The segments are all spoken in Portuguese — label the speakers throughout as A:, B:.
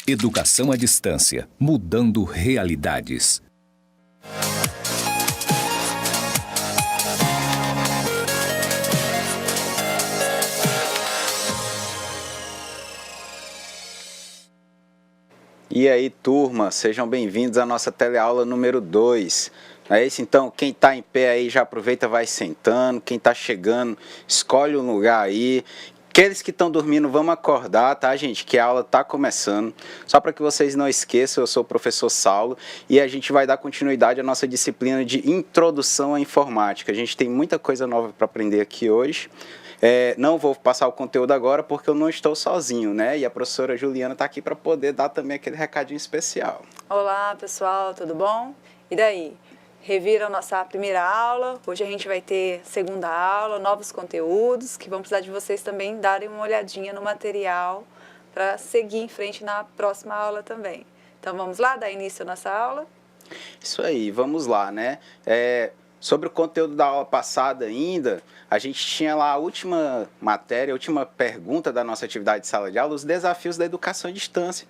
A: Educação à distância, mudando realidades.
B: E aí, turma, sejam bem-vindos à nossa teleaula número 2. Não é isso? Então, quem está em pé aí já aproveita, vai sentando. Quem está chegando, escolhe um lugar aí. Aqueles que estão dormindo, vamos acordar, tá, gente? Que a aula está começando. Só para que vocês não esqueçam, eu sou o professor Saulo e a gente vai dar continuidade à nossa disciplina de Introdução à Informática. A gente tem muita coisa nova para aprender aqui hoje. Não vou passar o conteúdo agora porque eu não estou sozinho, né? E a professora Juliana está aqui para poder dar também aquele recadinho especial.
C: Olá, pessoal, tudo bom? E daí? Reviram nossa primeira aula, hoje a gente vai ter segunda aula, novos conteúdos, que vão precisar de vocês também darem uma olhadinha no material para seguir em frente na próxima aula também. Então vamos lá, dar início à nossa aula?
B: Isso aí, vamos lá, né? Sobre o conteúdo da aula passada ainda, a gente tinha lá a última matéria, a última pergunta da nossa atividade de sala de aula, os desafios da educação à distância.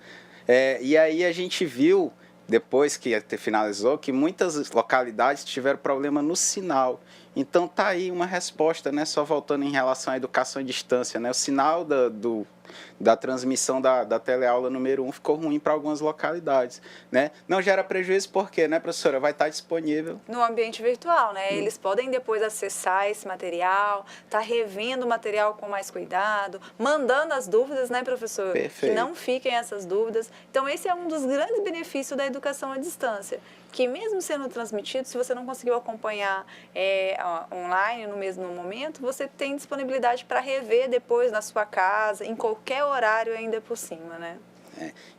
B: E aí a gente viu, depois que finalizou, que muitas localidades tiveram problema no sinal. Então tá aí uma resposta, né? Só voltando em relação à educação à distância, né? O sinal da transmissão da teleaula número 1 ficou ruim para algumas localidades, né? Não gera prejuízo porque, né, professora? Vai estar disponível
C: no ambiente virtual, né? Eles podem depois acessar esse material, tá revendo o material com mais cuidado, mandando as dúvidas, né, professor?
B: Perfeito.
C: Que não fiquem essas dúvidas. Então, esse é um dos grandes benefícios da educação à distância, que mesmo sendo transmitido, se você não conseguiu acompanhar online no mesmo momento, você tem disponibilidade para rever depois na sua casa, em qualquer horário ainda por cima, né?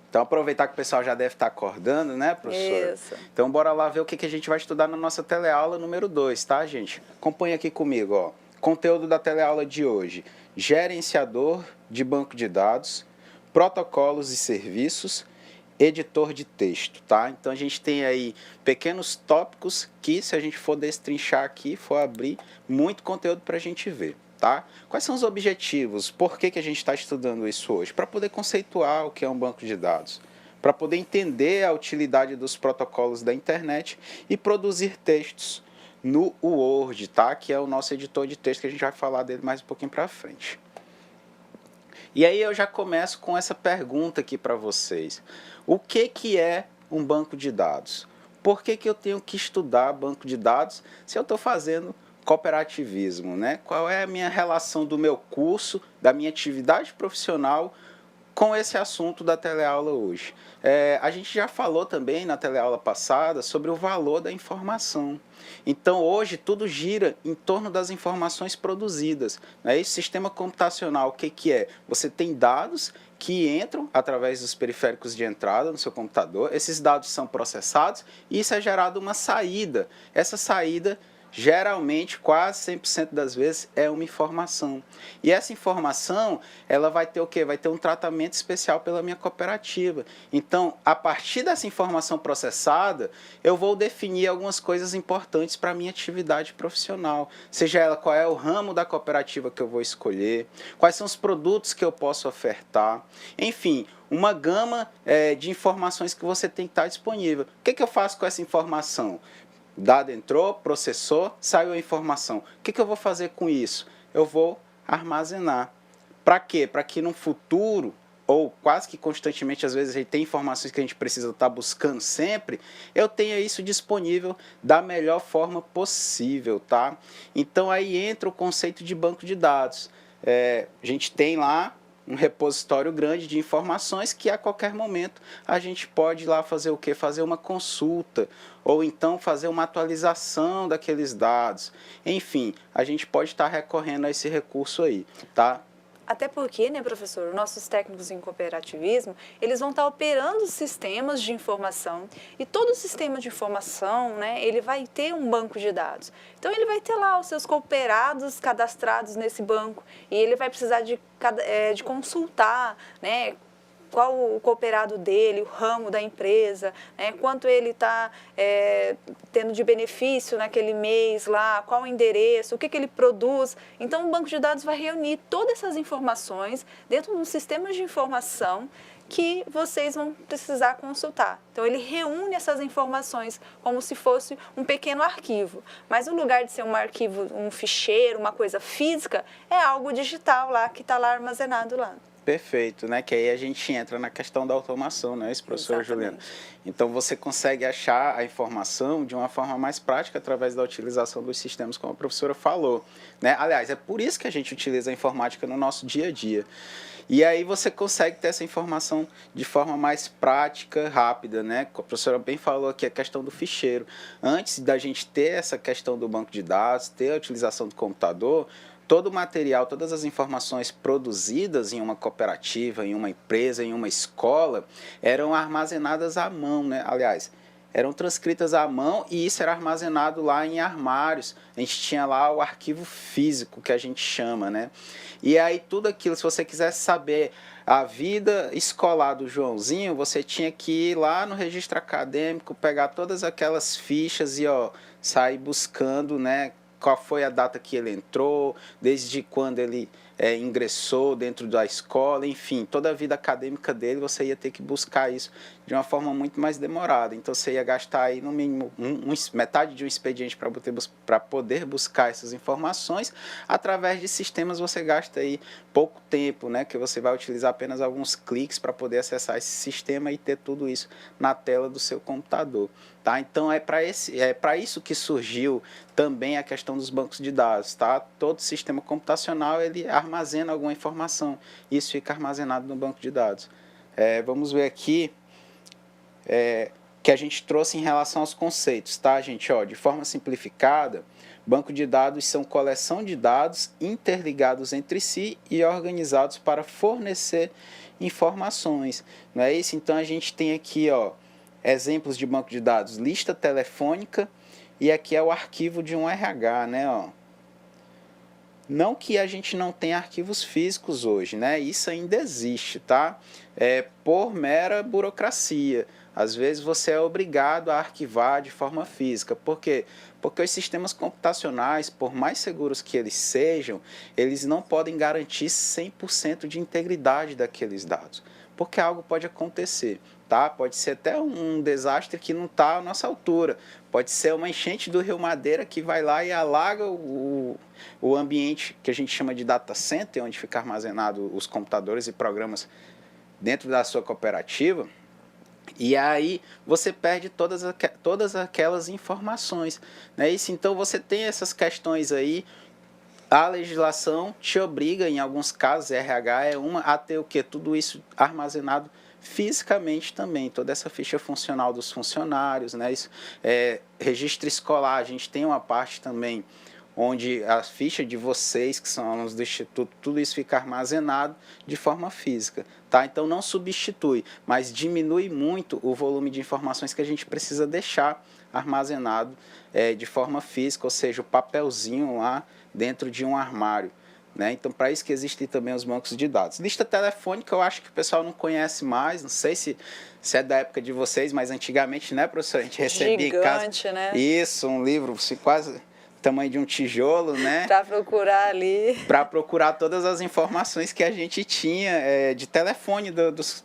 B: Então, aproveitar que o pessoal já deve estar acordando, né, professora?
C: Isso.
B: Então, bora lá ver o que a gente vai estudar na nossa teleaula número 2, tá, gente? Acompanha aqui comigo, ó. Conteúdo da teleaula de hoje: gerenciador de banco de dados, protocolos e serviços, editor de texto, tá? Então, a gente tem aí pequenos tópicos que, se a gente for destrinchar aqui, for abrir, muito conteúdo para a gente ver. Tá? Quais são os objetivos? Por que a gente está estudando isso hoje? Para poder conceituar o que é um banco de dados, para poder entender a utilidade dos protocolos da internet e produzir textos no Word, tá? Que é o nosso editor de texto, que a gente vai falar dele mais um pouquinho para frente. E aí eu já começo com essa pergunta aqui para vocês. O que é um banco de dados? Por que eu tenho que estudar banco de dados se eu estou fazendo cooperativismo, né? Qual é a minha relação do meu curso, da minha atividade profissional com esse assunto da teleaula hoje? A gente já falou também na teleaula passada sobre o valor da informação. Então, hoje, tudo gira em torno das informações produzidas, né? Esse sistema computacional, o que é? Você tem dados que entram através dos periféricos de entrada no seu computador, esses dados são processados e isso é gerado uma saída. Essa saída, geralmente, quase 100% das vezes, é uma informação. E essa informação, ela vai ter o quê? Vai ter um tratamento especial pela minha cooperativa. Então, a partir dessa informação processada, eu vou definir algumas coisas importantes para a minha atividade profissional. Seja ela qual é o ramo da cooperativa que eu vou escolher, quais são os produtos que eu posso ofertar, enfim, uma gama de informações que você tem que estar disponível. O que eu faço com essa informação? Dado entrou, processou, saiu a informação. O que eu vou fazer com isso? Eu vou armazenar. Para quê? Para que no futuro, ou quase que constantemente, às vezes a gente tem informações que a gente precisa estar buscando sempre, eu tenha isso disponível da melhor forma possível, tá? Então aí entra o conceito de banco de dados. A gente tem lá um repositório grande de informações que a qualquer momento a gente pode ir lá fazer o quê? Fazer uma consulta, ou então fazer uma atualização daqueles dados. Enfim, a gente pode estar recorrendo a esse recurso aí, tá?
C: Até porque, né, professor, nossos técnicos em cooperativismo, eles vão estar operando sistemas de informação e todo sistema de informação, né, ele vai ter um banco de dados. Então, ele vai ter lá os seus cooperados cadastrados nesse banco e ele vai precisar de consultar, né, qual o cooperado dele, o ramo da empresa, né? Quanto ele está tendo de benefício naquele mês lá, qual o endereço, o que ele produz. Então, o banco de dados vai reunir todas essas informações dentro de um sistema de informação que vocês vão precisar consultar. Então, ele reúne essas informações como se fosse um pequeno arquivo. Mas, no lugar de ser um arquivo, um ficheiro, uma coisa física, é algo digital lá, que está lá armazenado lá.
B: Perfeito, né? Que aí a gente entra na questão da automação, né, esse professor Juliana? Então, você consegue achar a informação de uma forma mais prática através da utilização dos sistemas, como a professora falou, né? Aliás, é por isso que a gente utiliza a informática no nosso dia a dia. E aí você consegue ter essa informação de forma mais prática, rápida, né? A professora bem falou aqui a questão do ficheiro. Antes da gente ter essa questão do banco de dados, ter a utilização do computador, todo o material, todas as informações produzidas em uma cooperativa, em uma empresa, em uma escola, eram armazenadas à mão, né? Aliás, eram transcritas à mão e isso era armazenado lá em armários. A gente tinha lá o arquivo físico, que a gente chama, né? E aí tudo aquilo, se você quisesse saber a vida escolar do Joãozinho, você tinha que ir lá no registro acadêmico, pegar todas aquelas fichas e sair buscando, né? Qual foi a data que ele entrou, desde quando ele ingressou dentro da escola, enfim, toda a vida acadêmica dele você ia ter que buscar isso de uma forma muito mais demorada. Então você ia gastar aí no mínimo metade de um expediente para poder buscar essas informações. Através de sistemas você gasta aí pouco tempo, né, que você vai utilizar apenas alguns cliques para poder acessar esse sistema e ter tudo isso na tela do seu computador. Tá? Então é para isso que surgiu também a questão dos bancos de dados. Tá? Todo sistema computacional ele armazena alguma informação. Isso fica armazenado no banco de dados. Vamos ver aqui que a gente trouxe em relação aos conceitos. Tá, gente? De forma simplificada, banco de dados são coleção de dados interligados entre si e organizados para fornecer informações. Não é isso? Então a gente tem aqui exemplos de banco de dados, lista telefônica, e aqui é o arquivo de um RH, né? Não que a gente não tenha arquivos físicos hoje, né? Isso ainda existe, tá? Por mera burocracia. Às vezes você é obrigado a arquivar de forma física. Por quê? Porque os sistemas computacionais, por mais seguros que eles sejam, eles não podem garantir 100% de integridade daqueles dados. Porque algo pode acontecer. Tá? Pode ser até um desastre que não está à nossa altura. Pode ser uma enchente do Rio Madeira que vai lá e alaga o ambiente que a gente chama de data center, onde fica armazenado os computadores e programas dentro da sua cooperativa. E aí você perde todas aquelas informações. Né? Isso, então você tem essas questões aí. A legislação te obriga, em alguns casos, RH é uma, a ter o quê? Tudo isso armazenado fisicamente também, toda essa ficha funcional dos funcionários, né? Isso, registro escolar, a gente tem uma parte também onde a ficha de vocês, que são alunos do Instituto, tudo isso fica armazenado de forma física. Tá? Então não substitui, mas diminui muito o volume de informações que a gente precisa deixar armazenado de forma física, ou seja, o papelzinho lá dentro de um armário. Né? Então, para isso que existem também os bancos de dados. Lista telefônica, eu acho que o pessoal não conhece mais, não sei se é da época de vocês, mas antigamente, né, professor? A gente recebia
C: gigante,
B: em casa,
C: né?
B: Isso, um livro quase tamanho de um tijolo, né?
C: Para procurar ali.
B: Para procurar todas as informações que a gente tinha de telefone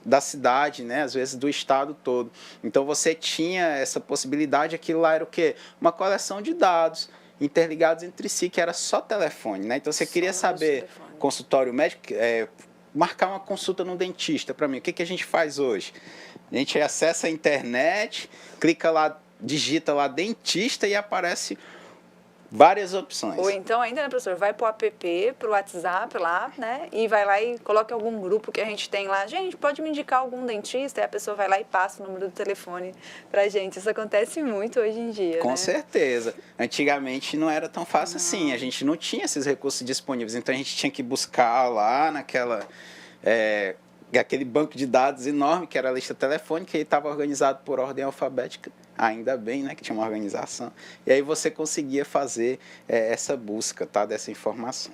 B: da cidade, né? Às vezes do estado todo. Então, você tinha essa possibilidade, aquilo lá era o quê? Uma coleção de dados interligados entre si, que era só telefone, né? Então, você queria saber, consultório médico, marcar uma consulta no dentista para mim. O que a gente faz hoje? A gente acessa a internet, clica lá, digita lá dentista e aparece várias opções.
C: Ou então ainda, né, professor, vai pro app, pro WhatsApp lá, né, e vai lá e coloca algum grupo que a gente tem lá. Gente, pode me indicar algum dentista? E a pessoa vai lá e passa o número do telefone pra gente. Isso acontece muito hoje em dia,
B: Com
C: né?
B: certeza. Antigamente não era tão fácil assim. A gente não tinha esses recursos disponíveis. Então a gente tinha que buscar lá aquele banco de dados enorme que era a lista telefônica e estava organizado por ordem alfabética. Ainda bem, né, que tinha uma organização. E aí você conseguia fazer essa busca, tá, dessa informação.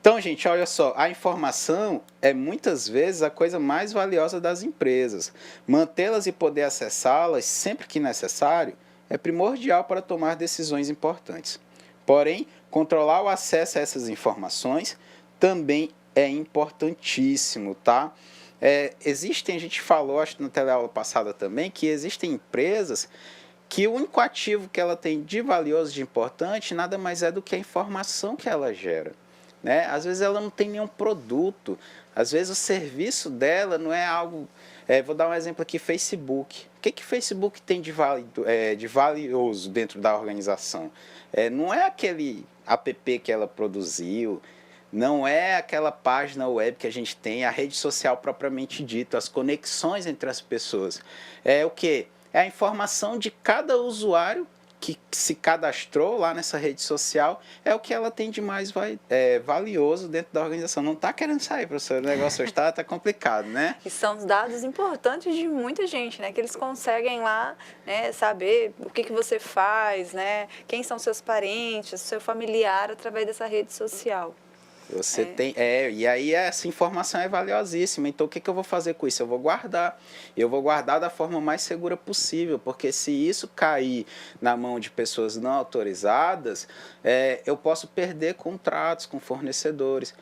B: Então, gente, olha só, a informação é muitas vezes a coisa mais valiosa das empresas. Mantê-las e poder acessá-las sempre que necessário é primordial para tomar decisões importantes. Porém, controlar o acesso a essas informações também é importantíssimo, tá? A gente falou, acho que na teleaula passada também, que existem empresas que o único ativo que ela tem de valioso, de importante, nada mais é do que a informação que ela gera. Né? Às vezes ela não tem nenhum produto, às vezes o serviço dela não é algo... vou dar um exemplo aqui, Facebook. O que Facebook tem de valioso dentro da organização? Não é aquele app que ela produziu, não é aquela página web que a gente tem, a rede social propriamente dita, as conexões entre as pessoas. É o quê? É a informação de cada usuário que se cadastrou lá nessa rede social, é o que ela tem de mais valioso dentro da organização. Não está querendo sair, professor, o negócio hoje está complicado, né?
C: E são os dados importantes de muita gente, né? Que eles conseguem lá, né, saber o que você faz, né? Quem são seus parentes, seu familiar, através dessa rede social.
B: Você tem, e aí essa informação é valiosíssima. Então, o que eu vou fazer com isso? Eu vou guardar. Eu vou guardar da forma mais segura possível, porque se isso cair na mão de pessoas não autorizadas, eu posso perder contratos com fornecedores.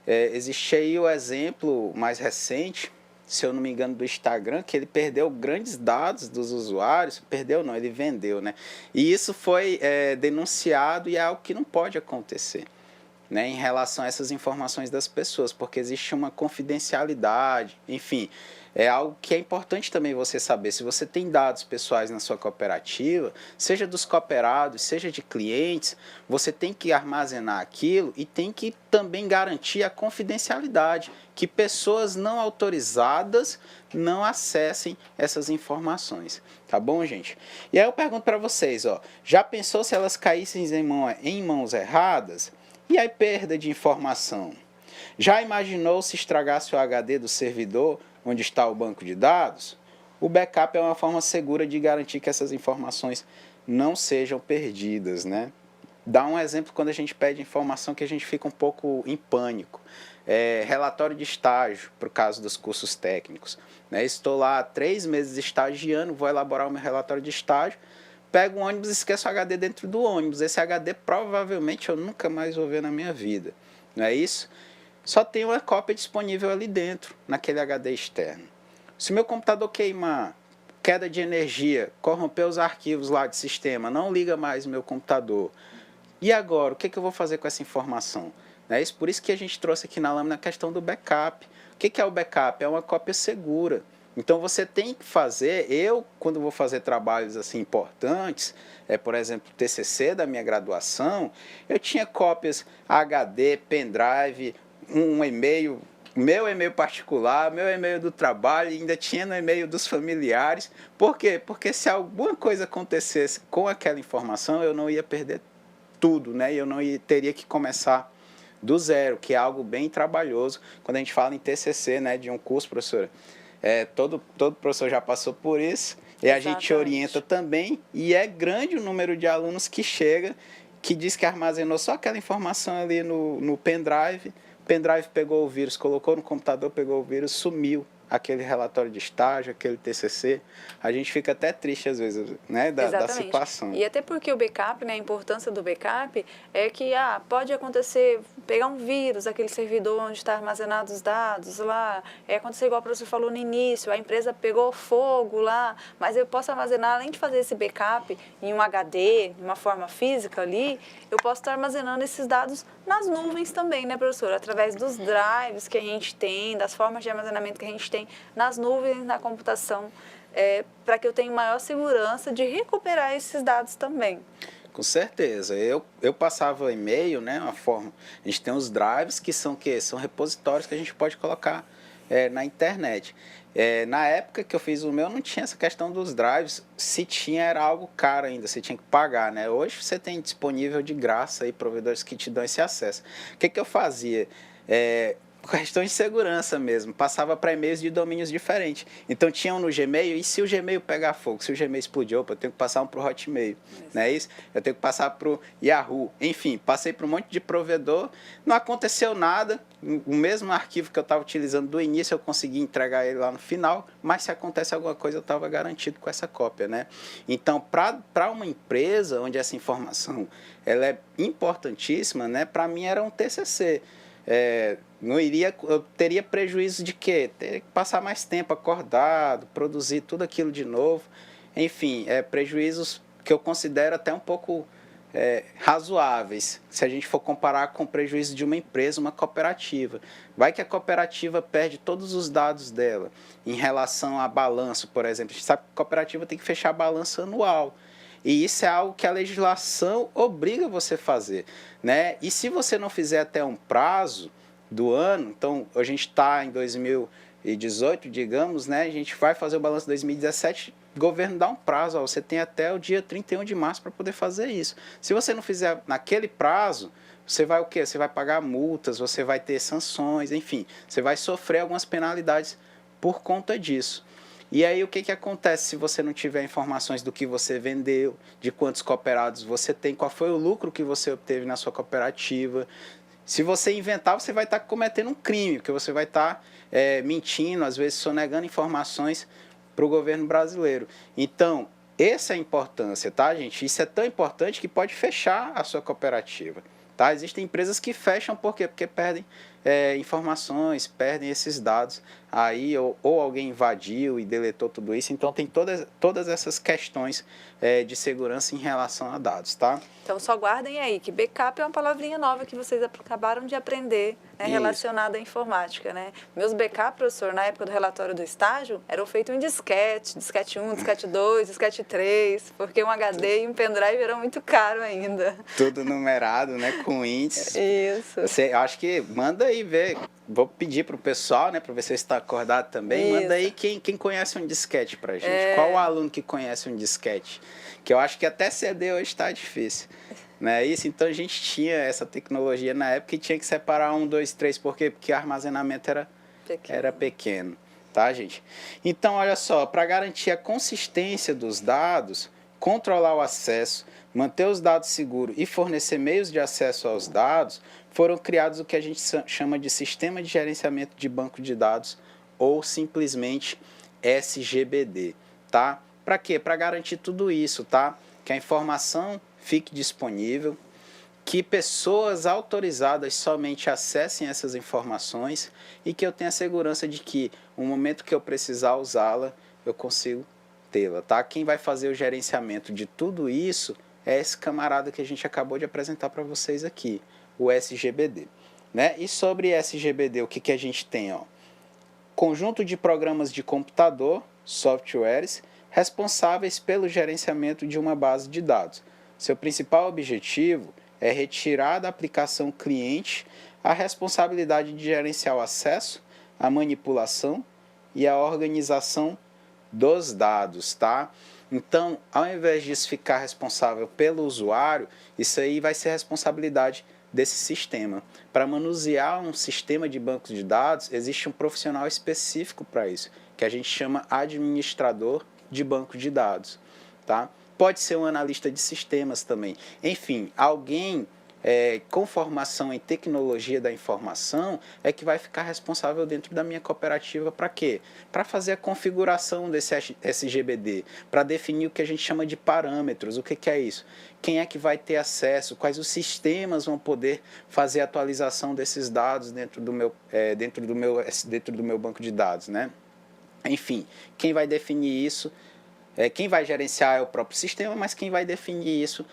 B: Existe aí o exemplo mais recente, se eu não me engano, do Instagram, que ele perdeu grandes dados dos usuários. Perdeu não, ele vendeu, né? E isso foi denunciado e é algo que não pode acontecer. Né, em relação a essas informações das pessoas, porque existe uma confidencialidade, enfim, é algo que é importante também você saber. Se você tem dados pessoais na sua cooperativa, seja dos cooperados, seja de clientes, você tem que armazenar aquilo e tem que também garantir a confidencialidade, que pessoas não autorizadas não acessem essas informações. Tá bom, gente? E aí eu pergunto para vocês, já pensou se elas caíssem em mãos erradas? E aí, perda de informação? Já imaginou se estragasse o HD do servidor onde está o banco de dados? O backup é uma forma segura de garantir que essas informações não sejam perdidas, né? Dá um exemplo quando a gente pede informação que a gente fica um pouco em pânico. Relatório de estágio, para o caso dos cursos técnicos. Né? Estou lá há 3 meses estagiando, vou elaborar o meu relatório de estágio, pego o ônibus e esqueço o HD dentro do ônibus. Esse HD provavelmente eu nunca mais vou ver na minha vida. Não é isso? Só tem uma cópia disponível ali dentro, naquele HD externo. Se o meu computador queimar, queda de energia, corromper os arquivos lá de sistema, não liga mais o meu computador. E agora, o que eu vou fazer com essa informação? Não é isso? Por isso que a gente trouxe aqui na lâmina a questão do backup. O que é o backup? É uma cópia segura. Então, você tem que fazer, quando vou fazer trabalhos assim importantes, por exemplo, TCC da minha graduação, eu tinha cópias HD, pendrive, um e-mail, meu e-mail particular, meu e-mail do trabalho, e ainda tinha no e-mail dos familiares. Por quê? Porque se alguma coisa acontecesse com aquela informação, eu não ia perder tudo, né? Eu não teria que começar do zero, que é algo bem trabalhoso. Quando a gente fala em TCC, né, de um curso, professora, todo professor já passou por isso, e a gente orienta também, e é grande o número de alunos que chega, que diz que armazenou só aquela informação ali no pendrive, o pendrive pegou o vírus, colocou no computador, pegou o vírus, sumiu aquele relatório de estágio, aquele TCC. A gente fica até triste às vezes, né, da situação.
C: E até porque o backup, né, a importância do backup é que pode acontecer, pegar um vírus, aquele servidor onde está armazenado os dados lá, acontecer igual o professor falou no início, a empresa pegou fogo lá, mas eu posso armazenar, além de fazer esse backup em um HD, de uma forma física ali, eu posso estar armazenando esses dados nas nuvens também, né, professor? Através dos drives que a gente tem, das formas de armazenamento que a gente tem nas nuvens, na computação, para que eu tenha maior segurança de recuperar esses dados também.
B: Com certeza. Eu passava e-mail, né, uma forma. A gente tem os drives que são repositórios que a gente pode colocar na internet. Na época que eu fiz o meu, não tinha essa questão dos drives. Se tinha, era algo caro ainda, você tinha que pagar, né? Hoje você tem disponível de graça aí provedores que te dão esse acesso. O que eu fazia? questão de segurança mesmo, passava para e-mails de domínios diferentes. Então tinha um no Gmail, e se o Gmail pegar fogo, se o Gmail explodir, opa, eu tenho que passar um para o Hotmail, não é isso? Eu tenho que passar para o Yahoo, enfim, passei para um monte de provedor, não aconteceu nada, o mesmo arquivo que eu estava utilizando do início, eu consegui entregar ele lá no final, mas se acontece alguma coisa, eu estava garantido com essa cópia, né? Então, para uma empresa onde essa informação ela é importantíssima, né? Para mim era um TCC. Eu teria prejuízo de quê? Teria que passar mais tempo acordado, produzir tudo aquilo de novo. Enfim, prejuízos que eu considero até um pouco razoáveis, se a gente for comparar com o prejuízo de uma empresa, uma cooperativa. Vai que a cooperativa perde todos os dados dela em relação a balanço, por exemplo. A gente sabe que a cooperativa tem que fechar balanço anual. E isso é algo que a legislação obriga você a fazer, né? E se você não fizer até um prazo do ano, então a gente está em 2018, digamos, né? A gente vai fazer o balanço de 2017, o governo dá um prazo, ó, você tem até o dia 31 de março para poder fazer isso. Se você não fizer naquele prazo, você vai o quê? Você vai pagar multas, você vai ter sanções, enfim, você vai sofrer algumas penalidades por conta disso. E aí o que acontece se você não tiver informações do que você vendeu, de quantos cooperados você tem, qual foi o lucro que você obteve na sua cooperativa? Se você inventar, você vai estar cometendo um crime, porque você vai estar mentindo, às vezes sonegando informações para o governo brasileiro. Então, essa é a importância, tá, gente? Isso é tão importante que pode fechar a sua cooperativa. Tá? Existem empresas que fecham por quê? Porque perdem informações, perdem esses dados aí, ou alguém invadiu e deletou tudo isso. Então, tem todas essas questões de segurança em relação a dados, tá?
C: Então, só guardem aí que backup é uma palavrinha nova que vocês acabaram de aprender, né, relacionada à informática, né? Meus backup, professor, na época do relatório do estágio, eram feitos em disquete 1, disquete 2, disquete 3, porque um HD e um pendrive eram muito caro ainda.
B: Tudo numerado, né, com índice.
C: Isso.
B: Você, acho que manda aí ver, vou pedir para o pessoal, né, para ver se você está acordado também,
C: Isso.
B: manda aí quem conhece um disquete para gente. Qual o aluno que conhece um disquete? Que eu acho que até CD hoje está difícil. Né? Isso, então a gente tinha essa tecnologia na época e tinha que separar 1, 2, 3, por quê? Porque o armazenamento era pequeno, tá, gente? Então, olha só, para garantir a consistência dos dados, controlar o acesso, manter os dados seguros e fornecer meios de acesso aos dados, foram criados o que a gente chama de Sistema de Gerenciamento de Banco de Dados, ou simplesmente SGBD, tá? Para quê? Para garantir tudo isso, tá? Que a informação fique disponível, que pessoas autorizadas somente acessem essas informações e que eu tenha segurança de que no momento que eu precisar usá-la, eu consigo tê-la, tá? Quem vai fazer o gerenciamento de tudo isso é esse camarada que a gente acabou de apresentar para vocês aqui, o SGBD, né? E sobre SGBD, o que a gente tem, ó? Conjunto de programas de computador, softwares, responsáveis pelo gerenciamento de uma base de dados. Seu principal objetivo é retirar da aplicação cliente a responsabilidade de gerenciar o acesso, a manipulação e a organização dos dados, tá? Então, ao invés disso ficar responsável pelo usuário, isso aí vai ser responsabilidade desse sistema. Para manusear um sistema de banco de dados, existe um profissional específico para isso, que a gente chama administrador de banco de dados, tá? Pode ser um analista de sistemas também. Enfim, alguém com formação em tecnologia da informação é que vai ficar responsável dentro da minha cooperativa para quê? Para fazer a configuração desse SGBD, para definir o que a gente chama de parâmetros. O que é isso? Quem é que vai ter acesso? Quais os sistemas vão poder fazer a atualização desses dados dentro do meu banco de dados, né? Enfim, quem vai definir isso, quem vai gerenciar é o próprio sistema, mas quem vai definir isso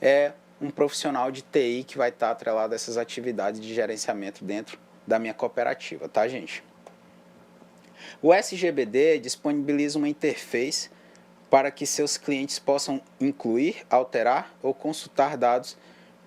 B: é um profissional de TI que vai estar atrelado a essas atividades de gerenciamento dentro da minha cooperativa, tá, gente? O SGBD disponibiliza uma interface para que seus clientes possam incluir, alterar ou consultar dados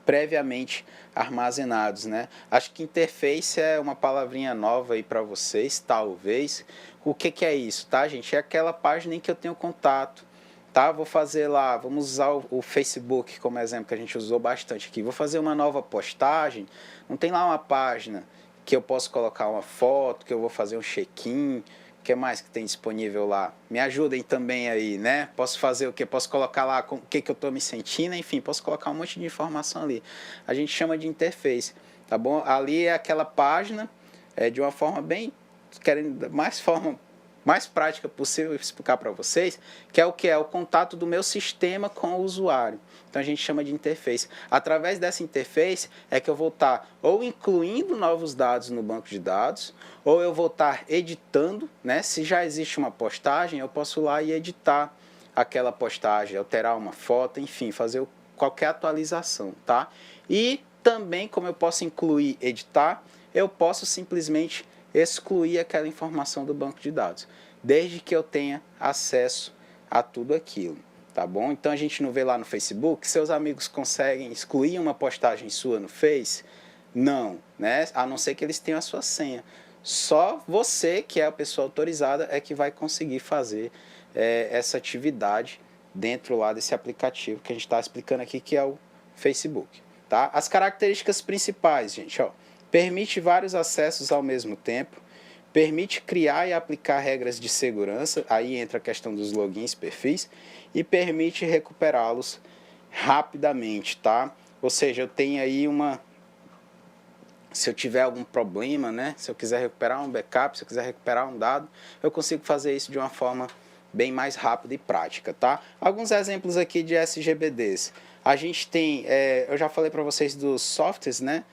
B: previamente armazenados, né? Acho que interface é uma palavrinha nova aí para vocês, talvez. O que é isso, tá, gente? É aquela página em que eu tenho contato, tá? Vou fazer lá, vamos usar o Facebook como exemplo, que a gente usou bastante aqui. Vou fazer uma nova postagem, não tem lá uma página que eu posso colocar uma foto, que eu vou fazer um check-in. O que mais que tem disponível lá? Me ajudem também aí, né? Posso fazer o quê? Posso colocar lá o que eu estou me sentindo, enfim, posso colocar um monte de informação ali. A gente chama de interface, tá bom? Ali é aquela página, de uma forma bem, querendo mais prática possível explicar para vocês, que é o que? É o contato do meu sistema com o usuário. Então a gente chama de interface. Através dessa interface é que eu vou estar ou incluindo novos dados no banco de dados, ou eu vou estar editando, né? Se já existe uma postagem, eu posso ir lá e editar aquela postagem, alterar uma foto, enfim, fazer qualquer atualização, tá? E também, como eu posso incluir, editar, eu posso simplesmente excluir aquela informação do banco de dados, desde que eu tenha acesso a tudo aquilo, tá bom? Então a gente não vê lá no Facebook, seus amigos conseguem excluir uma postagem sua no Face? Não, né? A não ser que eles tenham a sua senha. Só você, que é a pessoa autorizada, é que vai conseguir fazer essa atividade dentro lá desse aplicativo que a gente está explicando aqui, que é o Facebook, tá? As características principais, gente, ó. Permite vários acessos ao mesmo tempo, permite criar e aplicar regras de segurança, aí entra a questão dos logins, perfis, e permite recuperá-los rapidamente, tá? Ou seja, eu tenho aí se eu tiver algum problema, né? Se eu quiser recuperar um backup, se eu quiser recuperar um dado, eu consigo fazer isso de uma forma bem mais rápida e prática, tá? Alguns exemplos aqui de SGBDs. A gente tem, eu já falei para vocês dos softwares, né?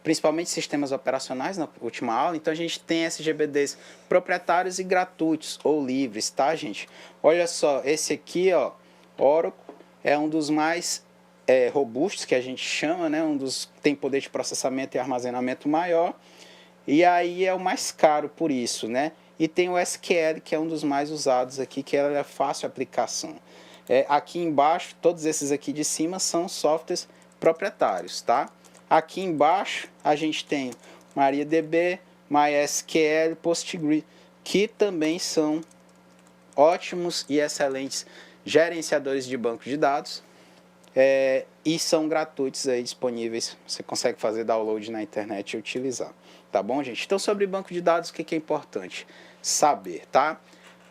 B: Principalmente sistemas operacionais na última aula, então a gente tem SGBDs proprietários e gratuitos ou livres, tá, gente? Olha só, esse aqui, ó, Oracle, é um dos mais robustos, que a gente chama, né? Um dos tem poder de processamento e armazenamento maior, e aí é o mais caro por isso, né? E tem o SQL, que é um dos mais usados aqui, que é fácil aplicação. Aqui embaixo, todos esses aqui de cima são softwares proprietários, tá? Aqui embaixo a gente tem MariaDB, MySQL, Postgre, que também são ótimos e excelentes gerenciadores de banco de dados e são gratuitos aí, disponíveis. Você consegue fazer download na internet e utilizar. Tá bom, gente? Então, sobre banco de dados, o que é importante saber, tá?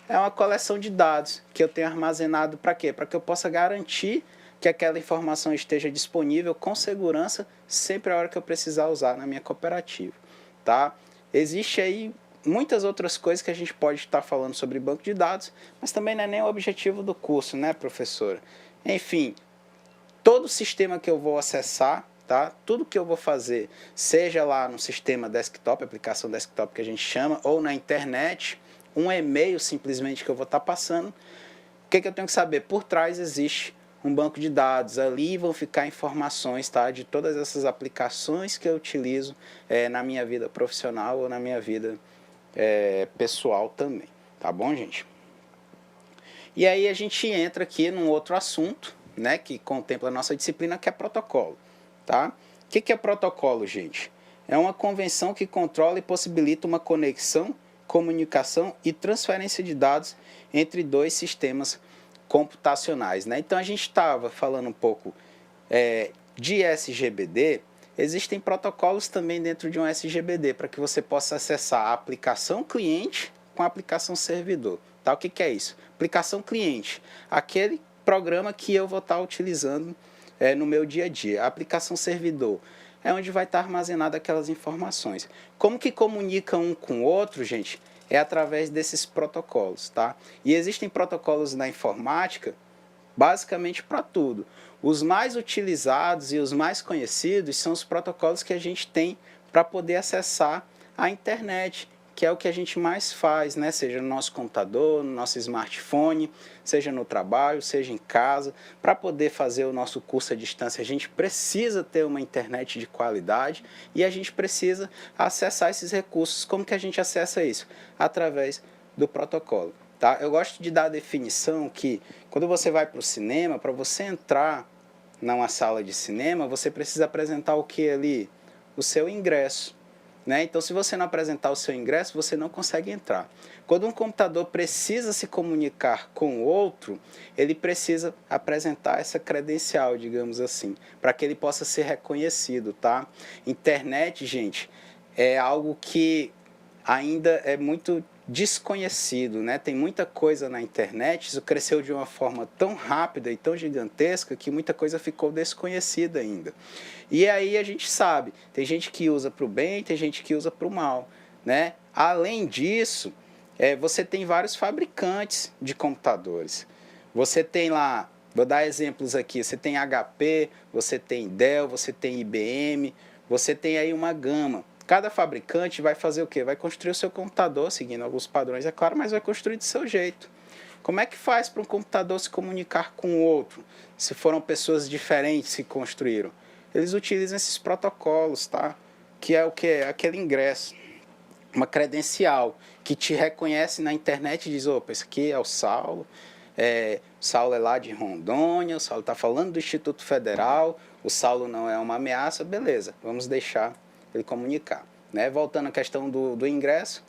B: É uma coleção de dados que eu tenho armazenado para quê? Para que eu possa garantir que aquela informação esteja disponível com segurança sempre a hora que eu precisar usar na minha cooperativa, tá? Existe aí muitas outras coisas que a gente pode estar falando sobre banco de dados, mas também não é nem o objetivo do curso, né, professora? Enfim, todo sistema que eu vou acessar, tá? Tudo que eu vou fazer, seja lá no sistema desktop, aplicação desktop que a gente chama, ou na internet, um e-mail simplesmente que eu vou estar passando, o que eu tenho que saber? Por trás existe um banco de dados, ali vão ficar informações, tá, de todas essas aplicações que eu utilizo na minha vida profissional ou na minha vida pessoal também, tá bom, gente? E aí a gente entra aqui num outro assunto, né, que contempla a nossa disciplina, que é protocolo, tá? O que é protocolo, gente? É uma convenção que controla e possibilita uma conexão, comunicação e transferência de dados entre dois sistemas computacionais, né? Então a gente estava falando um pouco de SGBD. Existem protocolos também dentro de um SGBD para que você possa acessar a aplicação cliente com a aplicação servidor, tá? O que é isso? Aplicação cliente, aquele programa que eu vou estar utilizando no meu dia a dia. A aplicação servidor é onde vai estar armazenada aquelas informações. Como que comunica um com o outro, gente? É através desses protocolos, tá? E existem protocolos na informática basicamente para tudo. Os mais utilizados e os mais conhecidos são os protocolos que a gente tem para poder acessar a internet, que é o que a gente mais faz, né? Seja no nosso computador, no nosso smartphone, seja no trabalho, seja em casa. Para poder fazer o nosso curso à distância, a gente precisa ter uma internet de qualidade e a gente precisa acessar esses recursos. Como que a gente acessa isso? Através do protocolo, tá? Eu gosto de dar a definição que quando você vai para o cinema, para você entrar numa sala de cinema, você precisa apresentar o que ali? O seu ingresso. Né? Então, se você não apresentar o seu ingresso, você não consegue entrar. Quando um computador precisa se comunicar com o outro, ele precisa apresentar essa credencial, digamos assim, para que ele possa ser reconhecido, tá? Internet, gente, é algo que ainda é muito desconhecido, né? Tem muita coisa na internet, isso cresceu de uma forma tão rápida e tão gigantesca que muita coisa ficou desconhecida ainda. E aí a gente sabe, tem gente que usa para o bem, tem gente que usa para o mal, né? Além disso, você tem vários fabricantes de computadores. Você tem lá, vou dar exemplos aqui, você tem HP, você tem Dell, você tem IBM, você tem aí uma gama. Cada fabricante vai fazer o quê? Vai construir o seu computador, seguindo alguns padrões, é claro, mas vai construir do seu jeito. Como é que faz para um computador se comunicar com o outro, se foram pessoas diferentes que construíram? Eles utilizam esses protocolos, tá? Que é o quê? Aquele ingresso, uma credencial, que te reconhece na internet e diz, opa, esse aqui é o Saulo, o Saulo é lá de Rondônia, o Saulo está falando do Instituto Federal, o Saulo não é uma ameaça, beleza, vamos deixar ele comunicar, né? Voltando à questão do ingresso,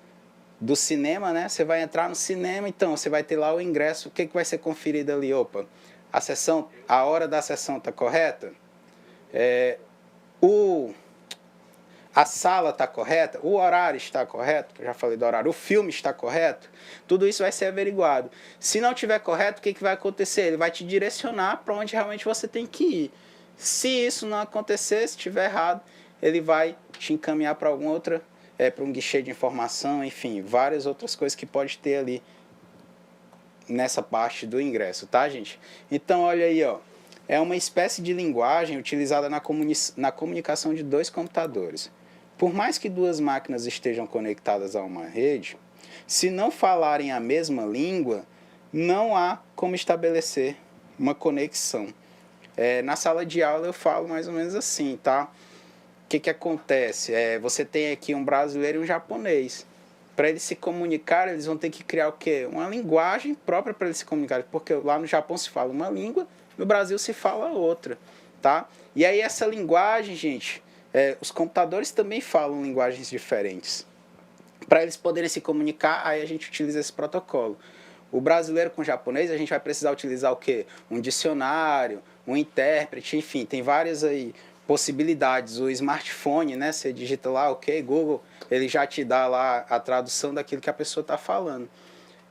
B: do cinema, né? Você vai entrar no cinema, então você vai ter lá o ingresso, o que vai ser conferido ali? Opa, a hora da sessão está correta? A sala está correta? O horário está correto? Eu já falei do horário. O filme está correto? Tudo isso vai ser averiguado. Se não estiver correto, o que vai acontecer? Ele vai te direcionar para onde realmente você tem que ir. Se isso não acontecer, se estiver errado, ele vai te encaminhar para alguma outra, para um guichê de informação, enfim, várias outras coisas que pode ter ali nessa parte do ingresso, tá, gente? Então, olha aí, ó, é uma espécie de linguagem utilizada na comunicação de dois computadores. Por mais que duas máquinas estejam conectadas a uma rede, se não falarem a mesma língua, não há como estabelecer uma conexão. Na sala de aula eu falo mais ou menos assim, tá? O que acontece? Você tem aqui um brasileiro e um japonês. Para eles se comunicarem, eles vão ter que criar o quê? Uma linguagem própria para eles se comunicarem. Porque lá no Japão se fala uma língua, no Brasil se fala outra. Tá? E aí essa linguagem, gente, os computadores também falam linguagens diferentes. Para eles poderem se comunicar, aí a gente utiliza esse protocolo. O brasileiro com o japonês, a gente vai precisar utilizar o quê? Um dicionário, um intérprete, enfim, tem várias aí possibilidades. O smartphone, né? Você digita lá, ok, Google, ele já te dá lá a tradução daquilo que a pessoa está falando.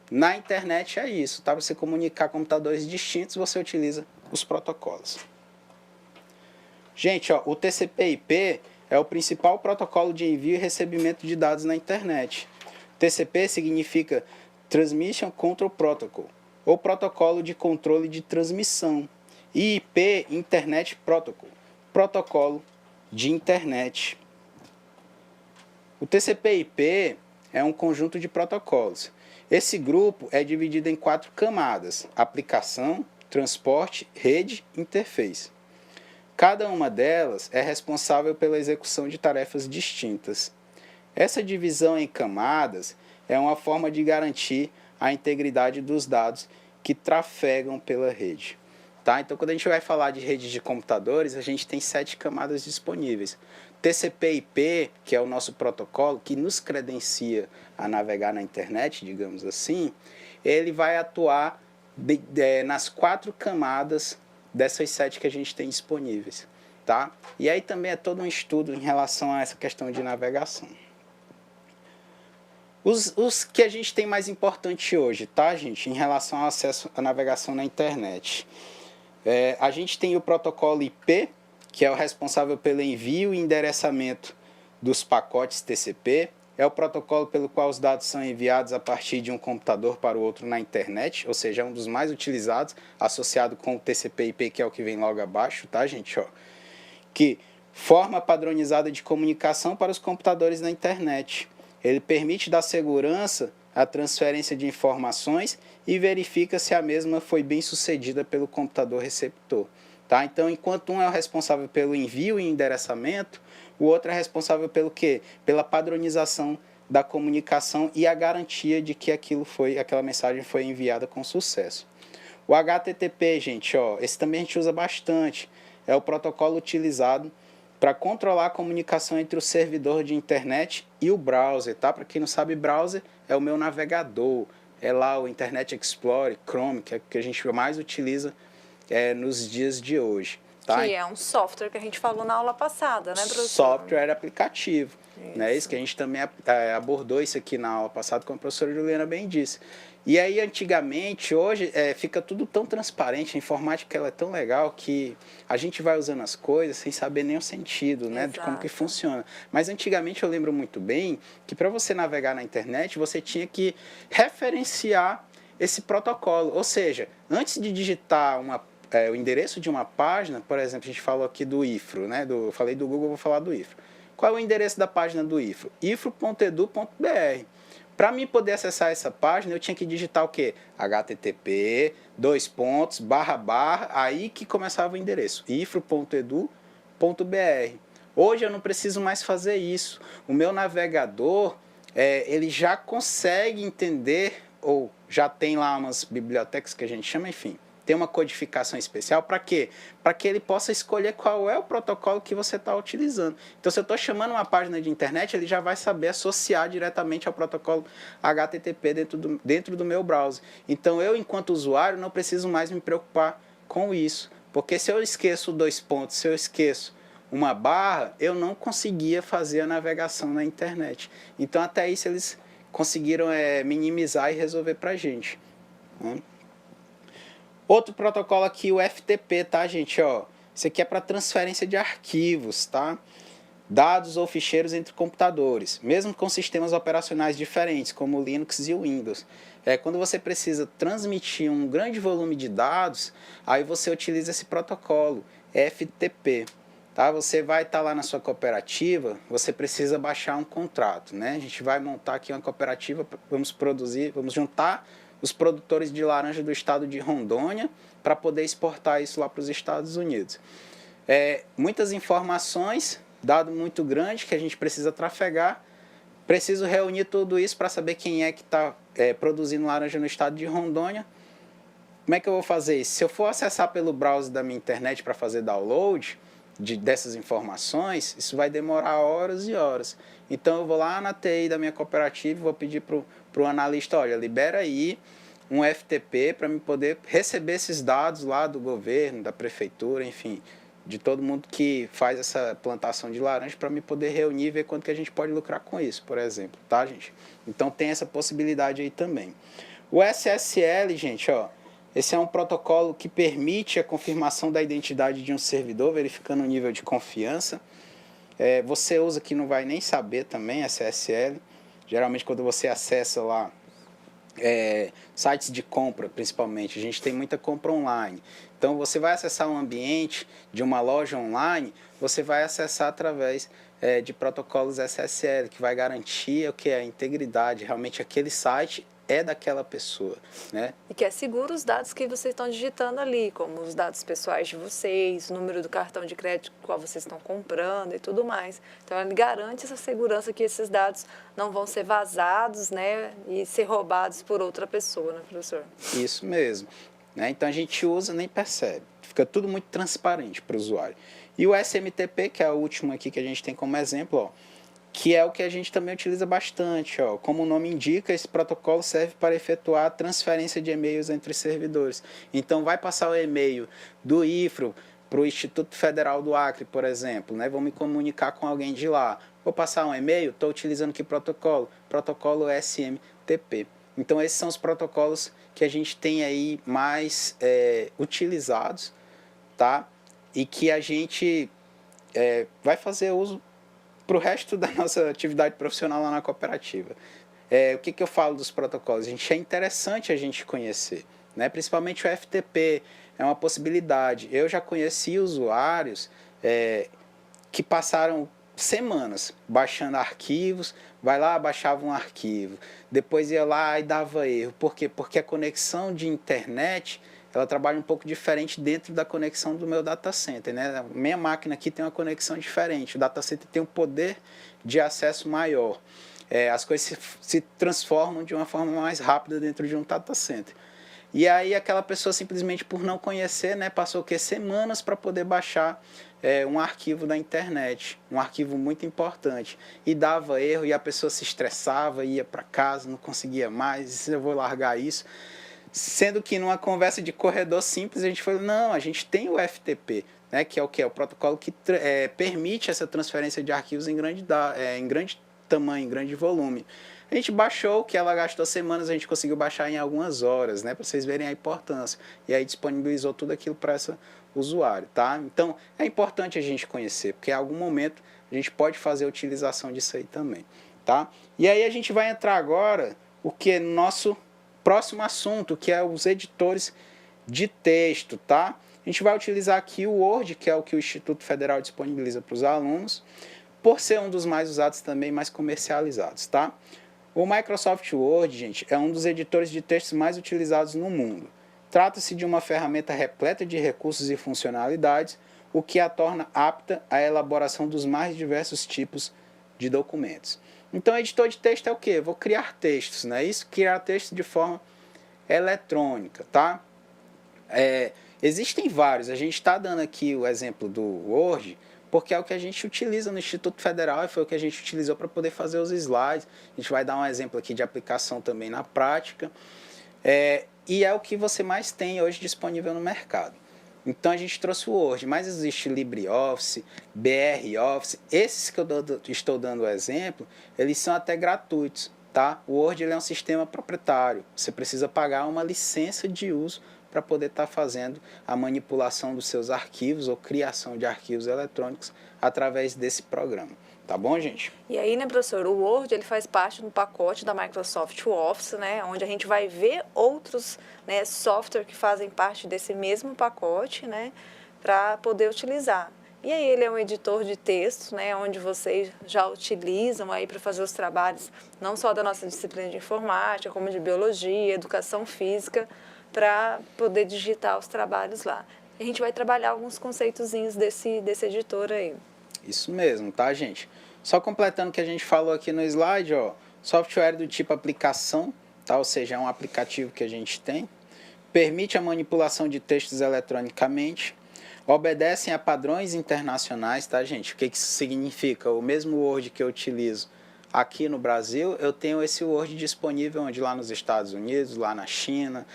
B: Na internet é isso, tá? Você comunicar computadores distintos, você utiliza os protocolos. Gente, ó, o TCP/IP é o principal protocolo de envio e recebimento de dados na internet. TCP significa Transmission Control Protocol, ou protocolo de controle de transmissão. E IP, Internet Protocol, protocolo de internet. O TCP/IP é um conjunto de protocolos. Esse grupo é dividido em 4 camadas: aplicação, transporte, rede e interface. Cada uma delas é responsável pela execução de tarefas distintas. Essa divisão em camadas é uma forma de garantir a integridade dos dados que trafegam pela rede. Tá? Então, quando a gente vai falar de rede de computadores, a gente tem 7 camadas disponíveis. TCP/IP, que é o nosso protocolo que nos credencia a navegar na internet, digamos assim, ele vai atuar nas 4 camadas dessas 7 que a gente tem disponíveis. Tá? E aí também é todo um estudo em relação a essa questão de navegação. Os que a gente tem mais importante hoje, tá, gente, em relação ao acesso à navegação na internet. A gente tem o protocolo IP, que é o responsável pelo envio e endereçamento dos pacotes TCP. É o protocolo pelo qual os dados são enviados a partir de um computador para o outro na internet, ou seja, é um dos mais utilizados, associado com o TCP/IP, que é o que vem logo abaixo, tá, gente? Ó, que forma padronizada de comunicação para os computadores na internet. Ele permite dar segurança à transferência de informações e verifica se a mesma foi bem sucedida pelo computador receptor. Tá? Então, enquanto um é o responsável pelo envio e endereçamento, o outro é responsável pelo quê? Pela padronização da comunicação e a garantia de que aquela mensagem foi enviada com sucesso. O HTTP, gente, ó, esse também a gente usa bastante. É o protocolo utilizado para controlar a comunicação entre o servidor de internet e o browser, tá? Para quem não sabe, browser é o meu navegador, é lá o Internet Explorer, Chrome, que é o que a gente mais utiliza nos dias de hoje. Tá?
C: Que é um software que a gente falou na aula passada, né, professor?
B: Software aplicativo. Né? Isso que a gente também abordou isso aqui na aula passada, como a professora Juliana bem disse. E aí, antigamente, hoje, fica tudo tão transparente, a informática ela é tão legal que a gente vai usando as coisas sem saber nem o sentido, né, de como que funciona. Mas antigamente eu lembro muito bem que para você navegar na internet, você tinha que referenciar esse protocolo. Ou seja, antes de digitar o endereço de uma página, por exemplo, a gente falou aqui do IFRO, né, eu falei do Google, vou falar do IFRO. Qual é o endereço da página do IFRO? ifro.edu.br. Para mim poder acessar essa página, eu tinha que digitar o quê? http, // aí que começava o endereço, ifro.edu.br. Hoje eu não preciso mais fazer isso. O meu navegador, ele já consegue entender, ou já tem lá umas bibliotecas que a gente chama, enfim, tem uma codificação especial para quê? Para que ele possa escolher qual é o protocolo que você está utilizando. Então, se eu estou chamando uma página de internet, ele já vai saber associar diretamente ao protocolo HTTP dentro do meu browser. Então, eu, enquanto usuário, não preciso mais me preocupar com isso. Porque se eu esqueço 2 pontos, se eu esqueço uma barra, eu não conseguia fazer a navegação na internet. Então, até isso eles conseguiram minimizar e resolver para a gente. Né? Outro protocolo aqui, o FTP, tá, gente? Ó, isso aqui é para transferência de arquivos, tá? Dados ou ficheiros entre computadores, mesmo com sistemas operacionais diferentes, como o Linux e o Windows. Quando você precisa transmitir um grande volume de dados, aí você utiliza esse protocolo, FTP. Tá? Você vai estar lá na sua cooperativa, você precisa baixar um contrato, né? A gente vai montar aqui uma cooperativa, vamos juntar os produtores de laranja do estado de Rondônia para poder exportar isso lá para os Estados Unidos. Muitas informações, dado muito grande que a gente precisa trafegar, preciso reunir tudo isso para saber quem é que está produzindo laranja no estado de Rondônia. Como é que eu vou fazer isso? Se eu for acessar pelo browser da minha internet para fazer download dessas informações, isso vai demorar horas e horas. Então eu vou lá na TI da minha cooperativa e vou pedir para o analista, olha, libera aí um FTP para me poder receber esses dados lá do governo, da prefeitura, enfim, de todo mundo que faz essa plantação de laranja para me poder reunir e ver quanto que a gente pode lucrar com isso, por exemplo, tá, gente? Então tem essa possibilidade aí também. O SSL, gente, ó, esse é um protocolo que permite a confirmação da identidade de um servidor, verificando o nível de confiança. Você usa que não vai nem saber também, SSL. Geralmente, quando você acessa lá sites de compra, principalmente, a gente tem muita compra online. Então, você vai acessar um ambiente de uma loja online, você vai acessar através de protocolos SSL, que vai garantir o que é a integridade, realmente aquele site é daquela pessoa, né?
C: E que é seguro os dados que vocês estão digitando ali, como os dados pessoais de vocês, o número do cartão de crédito que vocês estão comprando e tudo mais. Então, ele garante essa segurança que esses dados não vão ser vazados, né, e ser roubados por outra pessoa, né, professor?
B: Isso mesmo. Né? Então, a gente usa, nem percebe. Fica tudo muito transparente para o usuário. E o SMTP, que é o último aqui que a gente tem como exemplo, ó, que é o que a gente também utiliza bastante. Ó. Como o nome indica, esse protocolo serve para efetuar a transferência de e-mails entre servidores. Então, vai passar o e-mail do IFRO para o Instituto Federal do Acre, por exemplo. Né? Vou me comunicar com alguém de lá. Vou passar um e-mail, estou utilizando que protocolo? Protocolo SMTP. Então, esses são os protocolos que a gente tem aí mais utilizados, tá? E que a gente vai fazer uso para o resto da nossa atividade profissional lá na cooperativa. O que eu falo dos protocolos? É interessante a gente conhecer, né? Principalmente o FTP, é uma possibilidade. Eu já conheci usuários que passaram semanas baixando arquivos, vai lá, baixava um arquivo, depois ia lá e dava erro. Por quê? Porque a conexão de internet, ela trabalha um pouco diferente dentro da conexão do meu data center, né? Minha máquina aqui tem uma conexão diferente, o data center tem um poder de acesso maior. As coisas se transformam de uma forma mais rápida dentro de um data center. E aí aquela pessoa simplesmente por não conhecer, né, passou semanas para poder baixar um arquivo da internet, um arquivo muito importante, e dava erro e a pessoa se estressava, ia para casa, não conseguia mais, eu vou largar isso. Sendo que numa conversa de corredor simples a gente falou, não, a gente tem o FTP, né, que é o que? É o protocolo que permite essa transferência de arquivos em grande tamanho, em grande volume. A gente baixou, o que ela gastou semanas, a gente conseguiu baixar em algumas horas, né, para vocês verem a importância. E aí disponibilizou tudo aquilo para essa usuário, tá? Então, é importante a gente conhecer, porque em algum momento a gente pode fazer a utilização disso aí também, tá? E aí a gente vai entrar agora, o que é nosso próximo assunto, que é os editores de texto, tá? A gente vai utilizar aqui o Word, que é o que o Instituto Federal disponibiliza para os alunos, por ser um dos mais usados também, mais comercializados, tá? O Microsoft Word, gente, é um dos editores de textos mais utilizados no mundo. Trata-se de uma ferramenta repleta de recursos e funcionalidades, o que a torna apta à elaboração dos mais diversos tipos de documentos. Então, editor de texto é o quê? Eu vou criar textos, não é isso? Criar textos de forma eletrônica, tá? Existem vários. A gente está dando aqui o exemplo do Word, porque é o que a gente utiliza no Instituto Federal e foi o que a gente utilizou para poder fazer os slides. A gente vai dar um exemplo aqui de aplicação também na prática. E é o que você mais tem hoje disponível no mercado. Então, a gente trouxe o Word, mas existe LibreOffice, BROffice. Esses que eu estou dando o exemplo, eles são até gratuitos, tá? O Word ele é um sistema proprietário. Você precisa pagar uma licença de uso para poder estar fazendo a manipulação dos seus arquivos ou criação de arquivos eletrônicos através desse programa. Tá bom, gente?
C: E aí, né, professor, o Word ele faz parte do pacote da Microsoft Office, né, onde a gente vai ver outros, né, software que fazem parte desse mesmo pacote, né, para poder utilizar. E aí ele é um editor de texto, né, onde vocês já utilizam aí para fazer os trabalhos, não só da nossa disciplina de informática, como de biologia, educação física, para poder digitar os trabalhos lá. A gente vai trabalhar alguns conceitozinhos desse editor aí.
B: Isso mesmo, tá, gente? Só completando o que a gente falou aqui no slide, ó, software do tipo aplicação, tá? Ou seja, é um aplicativo que a gente tem, permite a manipulação de textos eletronicamente, obedecem a padrões internacionais, tá, gente? O que isso significa? O mesmo Word que eu utilizo aqui no Brasil, eu tenho esse Word disponível onde? Lá nos Estados Unidos, lá na China,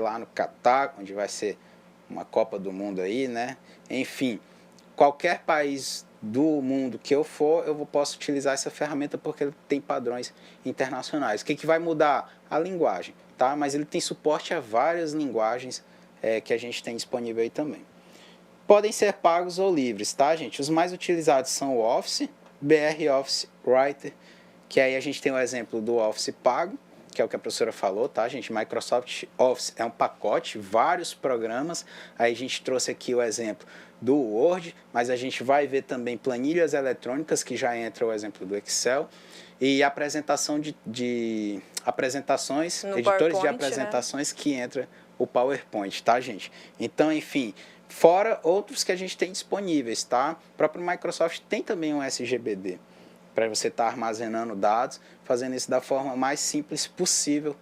B: lá no Catar, onde vai ser uma Copa do Mundo aí, né? Enfim, qualquer país do mundo que eu for, eu posso utilizar essa ferramenta porque ele tem padrões internacionais. O que vai mudar? A linguagem, tá? Mas ele tem suporte a várias linguagens que a gente tem disponível aí também. Podem ser pagos ou livres, tá, gente? Os mais utilizados são o Office, BROffice, Writer, que aí a gente tem o exemplo do Office pago, que é o que a professora falou, tá, gente? Microsoft Office é um pacote, vários programas. Aí a gente trouxe aqui o exemplo do Word, mas a gente vai ver também planilhas eletrônicas, que já entra o exemplo do Excel, e apresentação de apresentações,
C: no
B: editores de
C: PowerPoint,
B: apresentações, né? Que entra o PowerPoint, tá, gente? Então, enfim, fora outros que a gente tem disponíveis, tá? O próprio Microsoft tem também um SGBD, para você estar armazenando dados, fazendo isso da forma mais simples possível.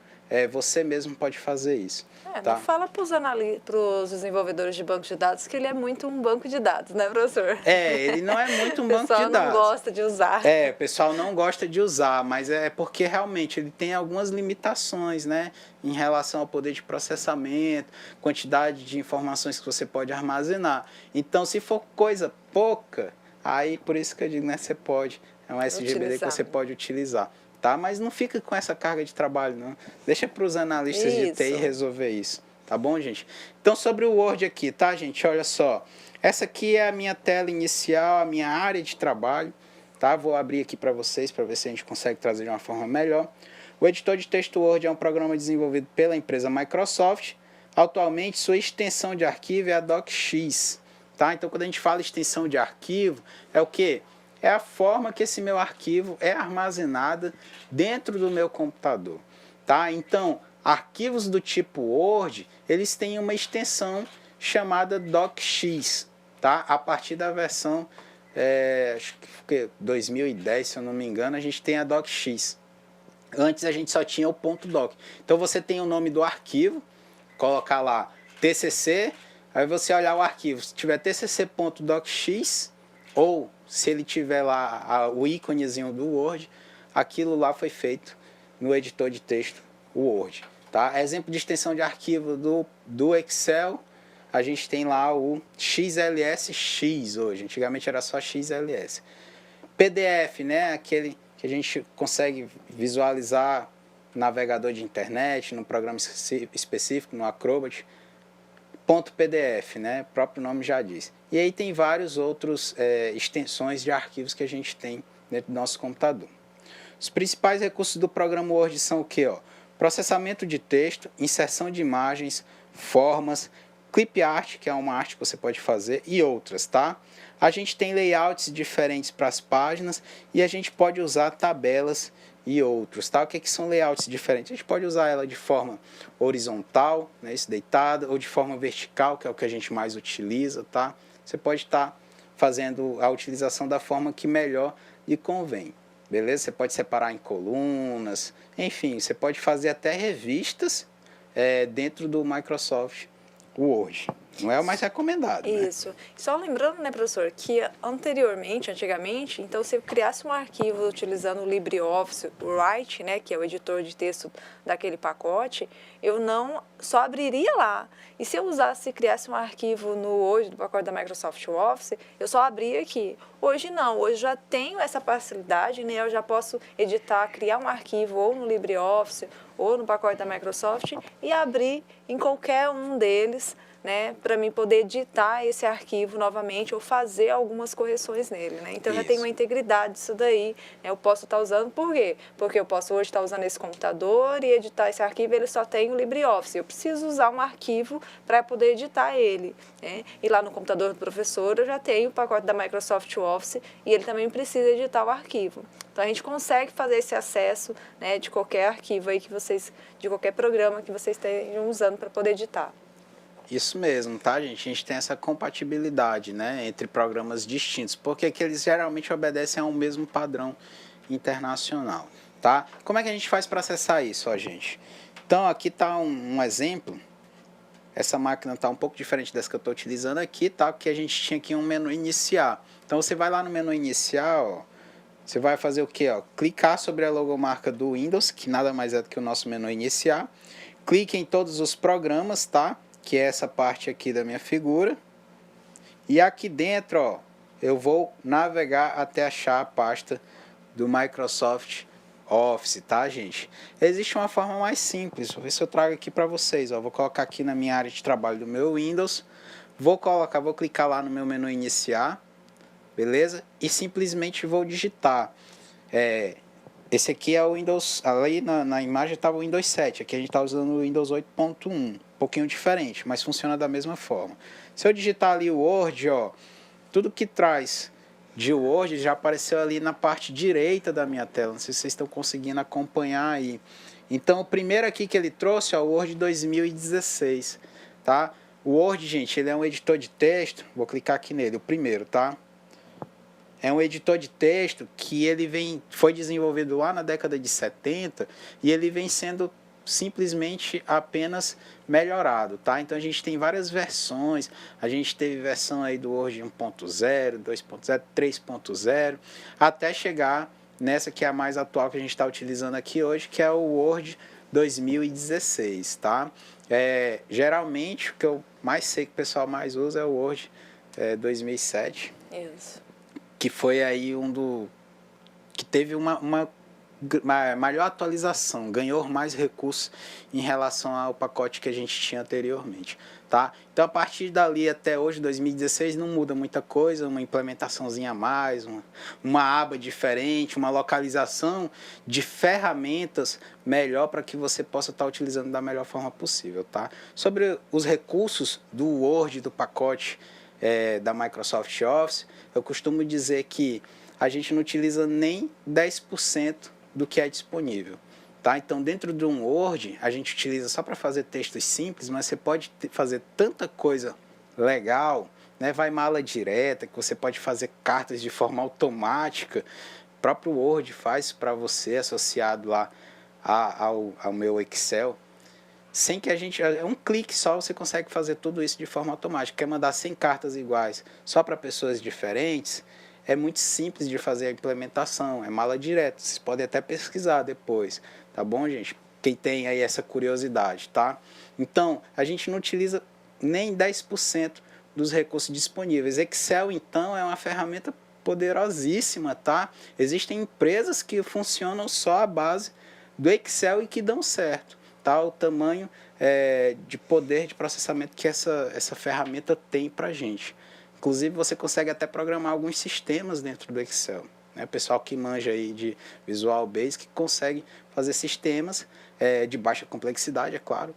B: Você mesmo pode fazer isso. Tá?
C: Não fala para os desenvolvedores de banco de dados que ele é muito um banco de dados, né, professor?
B: Ele não é muito um banco de dados.
C: O pessoal não gosta de usar.
B: O pessoal não gosta de usar, mas é porque realmente ele tem algumas limitações, né, em relação ao poder de processamento, quantidade de informações que você pode armazenar. Então, se for coisa pouca, aí por isso que eu digo, né, você pode, é um SGBD que você pode utilizar. Tá? Mas não fica com essa carga de trabalho, não. Deixa para os analistas de TI resolver isso. Tá bom, gente? Então, sobre o Word aqui, tá, gente? Olha só. Essa aqui é a minha tela inicial, a minha área de trabalho. Tá? Vou abrir aqui para vocês, para ver se a gente consegue trazer de uma forma melhor. O editor de texto Word é um programa desenvolvido pela empresa Microsoft. Atualmente, sua extensão de arquivo é a DocX. Tá? Então, quando a gente fala extensão de arquivo, é o quê? É a forma que esse meu arquivo é armazenado dentro do meu computador, tá? Então, arquivos do tipo Word, eles têm uma extensão chamada DocX, tá? A partir da versão, acho que 2010, se eu não me engano, a gente tem a DocX. Antes a gente só tinha o .doc. Então, você tem o nome do arquivo, colocar lá TCC, aí você olhar o arquivo, se tiver tcc.docx, ou se ele tiver lá o íconezinho do Word, aquilo lá foi feito no editor de texto Word. Tá? Exemplo de extensão de arquivo do Excel, a gente tem lá o XLSX hoje, antigamente era só XLS. PDF, né, aquele que a gente consegue visualizar no navegador de internet, num programa específico, no Acrobat, .pdf, né, o próprio nome já diz. E aí tem vários outros extensões de arquivos que a gente tem dentro do nosso computador. Os principais recursos do programa Word são o quê? Processamento de texto, inserção de imagens, formas, clip art, que é uma arte que você pode fazer, e outras, tá? A gente tem layouts diferentes para as páginas e a gente pode usar tabelas e outros, tá? O que são layouts diferentes? A gente pode usar ela de forma horizontal, né, deitada, ou de forma vertical, que é o que a gente mais utiliza, tá? Você pode estar fazendo a utilização da forma que melhor lhe convém, beleza? Você pode separar em colunas, enfim, você pode fazer até revistas dentro do Microsoft Word. Não é o mais recomendado, né?
C: Isso. Só lembrando, né, professor, que antigamente, então, se eu criasse um arquivo utilizando o LibreOffice Write, né, que é o editor de texto daquele pacote, eu não só abriria lá. E se eu criasse um arquivo no pacote da Microsoft Office, eu só abria aqui. Hoje não, hoje já tenho essa facilidade, né, eu já posso editar, criar um arquivo ou no LibreOffice ou no pacote da Microsoft e abrir em qualquer um deles, né, para mim poder editar esse arquivo novamente ou fazer algumas correções nele, né? Então já tem uma integridade disso daí, né? Eu posso estar usando, por quê? Porque eu posso hoje estar usando esse computador e editar esse arquivo, ele só tem o LibreOffice. Eu preciso usar um arquivo para poder editar ele, né? E lá no computador do professor eu já tenho o pacote da Microsoft Office e ele também precisa editar o arquivo. Então a gente consegue fazer esse acesso, né, de qualquer arquivo aí que vocês, de qualquer programa que vocês estejam usando para poder editar.
B: Isso mesmo, tá, gente? A gente tem essa compatibilidade, né, entre programas distintos, porque que eles geralmente obedecem a um mesmo padrão internacional, tá? Como é que a gente faz para acessar isso, ó, gente? Então, aqui está um exemplo. Essa máquina está um pouco diferente dessa que eu estou utilizando aqui, tá? Porque a gente tinha aqui um menu iniciar. Então, você vai lá no menu iniciar, ó, você vai fazer o quê? Ó? Clicar sobre a logomarca do Windows, que nada mais é do que o nosso menu iniciar. Clique em todos os programas, tá? Que é essa parte aqui da minha figura. E aqui dentro, ó, eu vou navegar até achar a pasta do Microsoft Office, tá, gente? Existe uma forma mais simples, vou ver se eu trago aqui para vocês, ó. Vou colocar aqui na minha área de trabalho do meu Windows, vou clicar lá no meu menu iniciar, beleza? E simplesmente vou digitar. Esse aqui é o Windows, ali na imagem estava o Windows 7, aqui a gente está usando o Windows 8.1, um pouquinho diferente, mas funciona da mesma forma. Se eu digitar ali o Word, ó, tudo que traz de Word já apareceu ali na parte direita da minha tela, não sei se vocês estão conseguindo acompanhar aí. Então, o primeiro aqui que ele trouxe é o Word 2016, tá? O Word, gente, ele é um editor de texto, vou clicar aqui nele, o primeiro, tá? É um editor de texto que foi desenvolvido lá na década de 70 e ele vem sendo simplesmente apenas melhorado, tá? Então a gente tem várias versões, a gente teve versão aí do Word 1.0, 2.0, 3.0, até chegar nessa que é a mais atual que a gente está utilizando aqui hoje, que é o Word 2016, tá? Geralmente o que eu mais sei que o pessoal mais usa é o Word 2007.
C: Isso.
B: Que foi aí que teve uma maior atualização, ganhou mais recursos em relação ao pacote que a gente tinha anteriormente, tá? Então, a partir dali até hoje, 2016, não muda muita coisa, uma implementaçãozinha a mais, uma aba diferente, uma localização de ferramentas melhor para que você possa estar utilizando da melhor forma possível, tá? Sobre os recursos do Word, do pacote da Microsoft Office, eu costumo dizer que a gente não utiliza nem 10% do que é disponível, tá? Então, dentro de um Word, a gente utiliza só para fazer textos simples, mas você pode fazer tanta coisa legal, né? Vai mala direta, que você pode fazer cartas de forma automática. O próprio Word faz para você, associado lá ao meu Excel. Sem que um clique só você consegue fazer tudo isso de forma automática. Quer mandar 100 cartas iguais só para pessoas diferentes, é muito simples de fazer a implementação, é mala direta. Vocês podem até pesquisar depois, tá bom, gente? Quem tem aí essa curiosidade, tá? Então, a gente não utiliza nem 10% dos recursos disponíveis. Excel, então, é uma ferramenta poderosíssima, tá? Existem empresas que funcionam só à base do Excel e que dão certo, tá? O tamanho de poder de processamento que essa ferramenta tem para a gente. Inclusive, você consegue até programar alguns sistemas dentro do Excel. Né? O pessoal que manja aí de Visual Basic consegue fazer sistemas de baixa complexidade, é claro,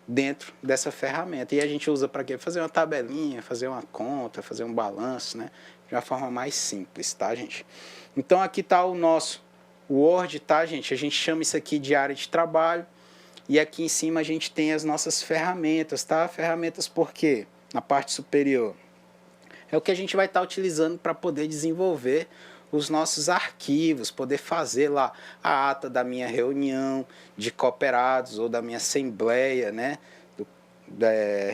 B: dentro dessa ferramenta. E a gente usa para quê? Fazer uma tabelinha, fazer uma conta, fazer um balanço, né? De uma forma mais simples, tá, gente? Então, aqui está o nosso Word, tá, gente? A gente chama isso aqui de área de trabalho. E aqui em cima a gente tem as nossas ferramentas, tá? Ferramentas por quê? Na parte superior. É o que a gente vai estar utilizando para poder desenvolver os nossos arquivos, poder fazer lá a ata da minha reunião de cooperados ou da minha assembleia, né?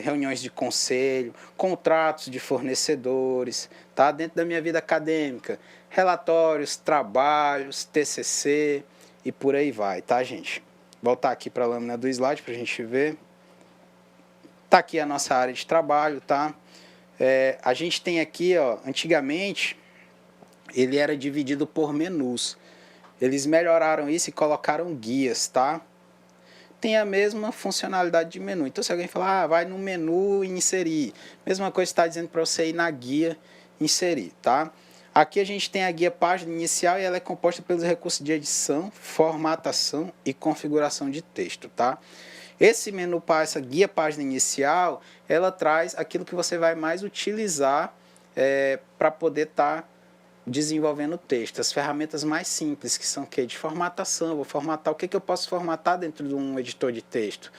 B: Reuniões de conselho, contratos de fornecedores, tá? Dentro da minha vida acadêmica, relatórios, trabalhos, TCC e por aí vai, tá, gente? Voltar aqui para a lâmina do slide para a gente ver. Tá aqui a nossa área de trabalho, tá? A gente tem aqui, ó, antigamente, ele era dividido por menus. Eles melhoraram isso e colocaram guias, tá? Tem a mesma funcionalidade de menu. Então, se alguém falar, vai no menu e inserir. Mesma coisa está dizendo para você ir na guia inserir, tá? Aqui a gente tem a guia página inicial e ela é composta pelos recursos de edição, formatação e configuração de texto, tá? Esse menu, essa guia página inicial, ela traz aquilo que você vai mais utilizar para poder estar desenvolvendo o texto. As ferramentas mais simples, que são o quê? De formatação. Eu vou formatar. O que eu posso formatar dentro de um editor de texto?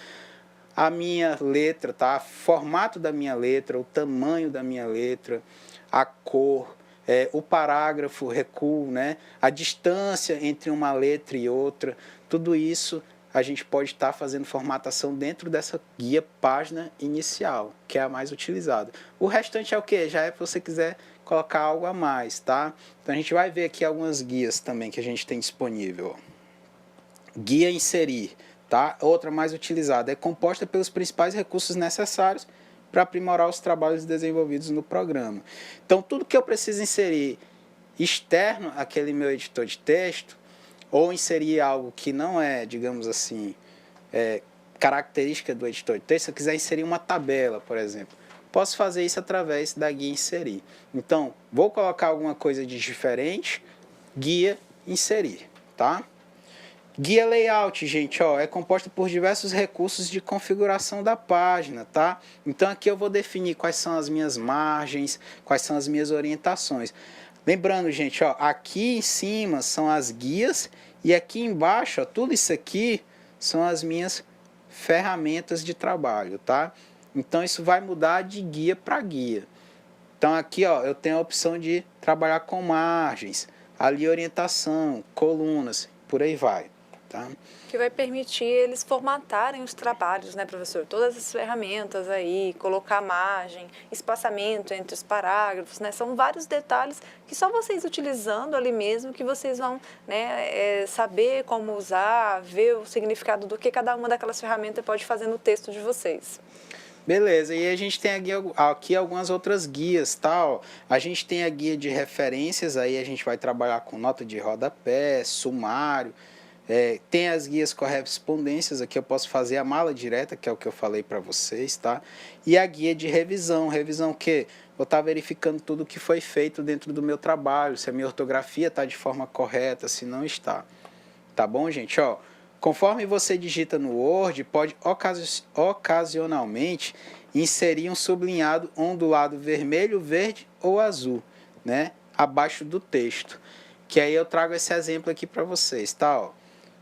B: A minha letra, tá? O formato da minha letra, o tamanho da minha letra, a cor, o parágrafo, o recuo, né? A distância entre uma letra e outra. Tudo isso a gente pode estar fazendo formatação dentro dessa guia página inicial, que é a mais utilizada. O restante é o quê? Já é se você quiser colocar algo a mais, tá? Então a gente vai ver aqui algumas guias também que a gente tem disponível. Guia inserir, tá? Outra mais utilizada, é composta pelos principais recursos necessários para aprimorar os trabalhos desenvolvidos no programa. Então tudo que eu preciso inserir externo àquele meu editor de texto, ou inserir algo que não é, digamos assim, característica do editor de texto, se eu quiser inserir uma tabela, por exemplo, posso fazer isso através da guia inserir. Então, vou colocar alguma coisa de diferente, guia inserir, tá? Guia layout, gente, ó, é composta por diversos recursos de configuração da página, tá? Então, aqui eu vou definir quais são as minhas margens, quais são as minhas orientações. Lembrando, gente, ó, aqui em cima são as guias e aqui embaixo, ó, tudo isso aqui são as minhas ferramentas de trabalho, tá? Então, isso vai mudar de guia para guia. Então, aqui, ó, eu tenho a opção de trabalhar com margens, ali orientação, colunas, por aí vai, tá?
C: Que vai permitir eles formatarem os trabalhos, né, professor? Todas as ferramentas aí, colocar margem, espaçamento entre os parágrafos, né? São vários detalhes que só vocês utilizando ali mesmo que vocês vão, né, saber como usar, ver o significado do que cada uma daquelas ferramentas pode fazer no texto de vocês.
B: Beleza, e a gente tem aqui algumas outras guias, tá? A gente tem a guia de referências, aí a gente vai trabalhar com nota de rodapé, sumário. Tem as guias correspondências, aqui eu posso fazer a mala direta, que é o que eu falei para vocês, tá? E a guia de revisão, revisão que vou estar verificando tudo que foi feito dentro do meu trabalho, se a minha ortografia está de forma correta, se não está. Tá bom, gente? Ó, conforme você digita no Word, pode ocasionalmente inserir um sublinhado ondulado vermelho, verde ou azul, né? Abaixo do texto. Que aí eu trago esse exemplo aqui para vocês, tá? Ó.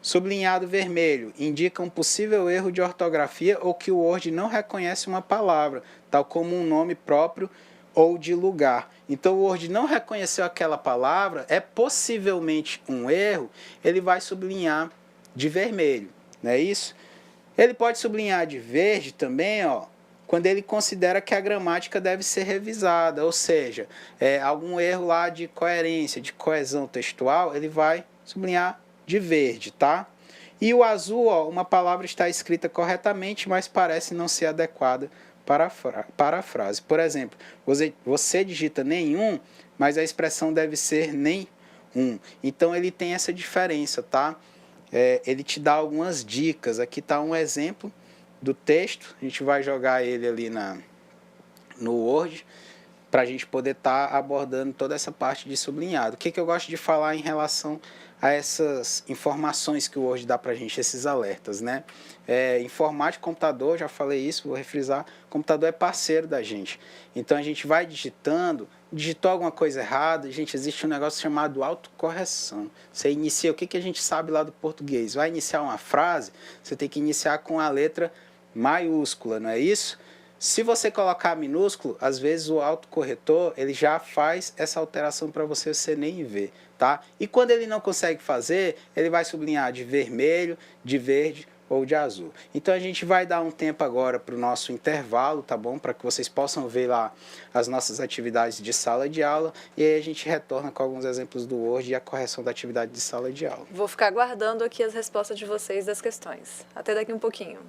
B: Sublinhado vermelho indica um possível erro de ortografia ou que o Word não reconhece uma palavra, tal como um nome próprio ou de lugar. Então, o Word não reconheceu aquela palavra, é possivelmente um erro, ele vai sublinhar de vermelho, não é isso? Ele pode sublinhar de verde também, ó, quando ele considera que a gramática deve ser revisada, ou seja, algum erro lá de coerência, de coesão textual, ele vai sublinhar de verde, tá? E o azul, ó, uma palavra está escrita corretamente, mas parece não ser adequada para a frase. Por exemplo, você digita nenhum, mas a expressão deve ser nem um. Então, ele tem essa diferença, tá? Ele te dá algumas dicas. Aqui está um exemplo do texto. A gente vai jogar ele ali no Word, para a gente poder estar abordando toda essa parte de sublinhado. O que eu gosto de falar em relação a essas informações que o Word dá para a gente, esses alertas, né? Informática, computador, já falei isso, vou refrisar, computador é parceiro da gente. Então, a gente vai digitando, digitou alguma coisa errada, gente, existe um negócio chamado autocorreção. Você inicia, o que a gente sabe lá do português? Vai iniciar uma frase, você tem que iniciar com a letra maiúscula, não é isso? Se você colocar minúsculo, às vezes o autocorretor ele já faz essa alteração para você, você nem ver, tá? E quando ele não consegue fazer, ele vai sublinhar de vermelho, de verde ou de azul. Então a gente vai dar um tempo agora para o nosso intervalo, tá bom? Para que vocês possam ver lá as nossas atividades de sala de aula e aí a gente retorna com alguns exemplos do Word e a correção da atividade de sala de aula.
C: Vou ficar aguardando aqui as respostas de vocês das questões. Até daqui um pouquinho.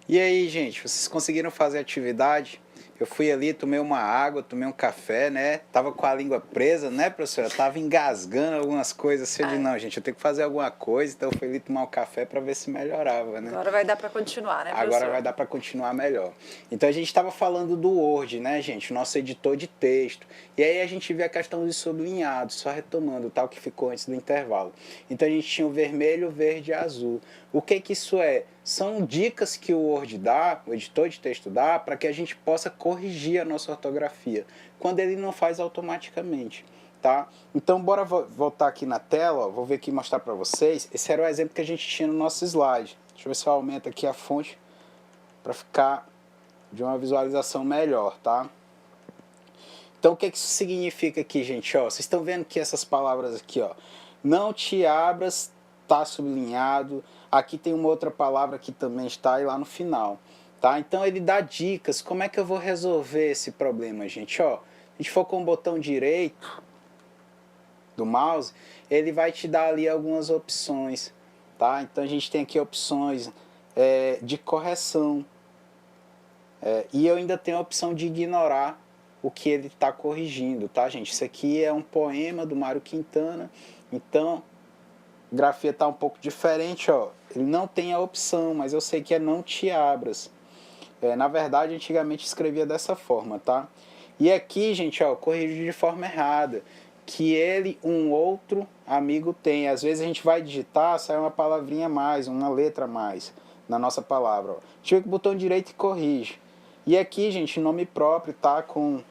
B: E aí, gente, vocês conseguiram fazer a atividade? Eu fui ali, tomei uma água, tomei um café, né? Tava com a língua presa, né, professora? Tava engasgando algumas coisas. Assim, eu disse, não, gente, eu tenho que fazer alguma coisa. Então eu fui ali tomar um café para ver se melhorava, né?
C: Agora vai dar para continuar, né, professor?
B: Agora vai dar para continuar melhor. Então a gente estava falando do Word, né, gente? O nosso editor de texto. E aí a gente vê a questão dos sublinhados, só retomando o tal que ficou antes do intervalo. Então a gente tinha o vermelho, verde e azul. O que isso é? São dicas que o Word dá, o editor de texto dá, para que a gente possa corrigir a nossa ortografia, quando ele não faz automaticamente, tá? Então, bora voltar aqui na tela, ó, vou ver aqui e mostrar para vocês. Esse era o exemplo que a gente tinha no nosso slide. Deixa eu ver se eu aumento aqui a fonte para ficar de uma visualização melhor, tá? Então, o que isso significa aqui, gente? Ó, vocês estão vendo que essas palavras aqui, ó, não te abras, tá sublinhado. Aqui tem uma outra palavra que também está aí lá no final, tá? Então ele dá dicas, como é que eu vou resolver esse problema, gente? Ó, a gente for com o botão direito do mouse, ele vai te dar ali algumas opções, tá? Então a gente tem aqui opções de correção, e eu ainda tenho a opção de ignorar o que ele está corrigindo, tá, gente? Isso aqui é um poema do Mário Quintana, então a grafia está um pouco diferente, ó. Ele não tem a opção, mas eu sei que é não te abras. Na verdade, antigamente escrevia dessa forma, tá? E aqui, gente, ó, corrijo de forma errada. Que ele, um outro amigo tem. Às vezes a gente vai digitar, sai uma palavrinha a mais, uma letra a mais na nossa palavra. Ó. Chega com o botão direito e corrige. E aqui, gente, nome próprio, tá? Com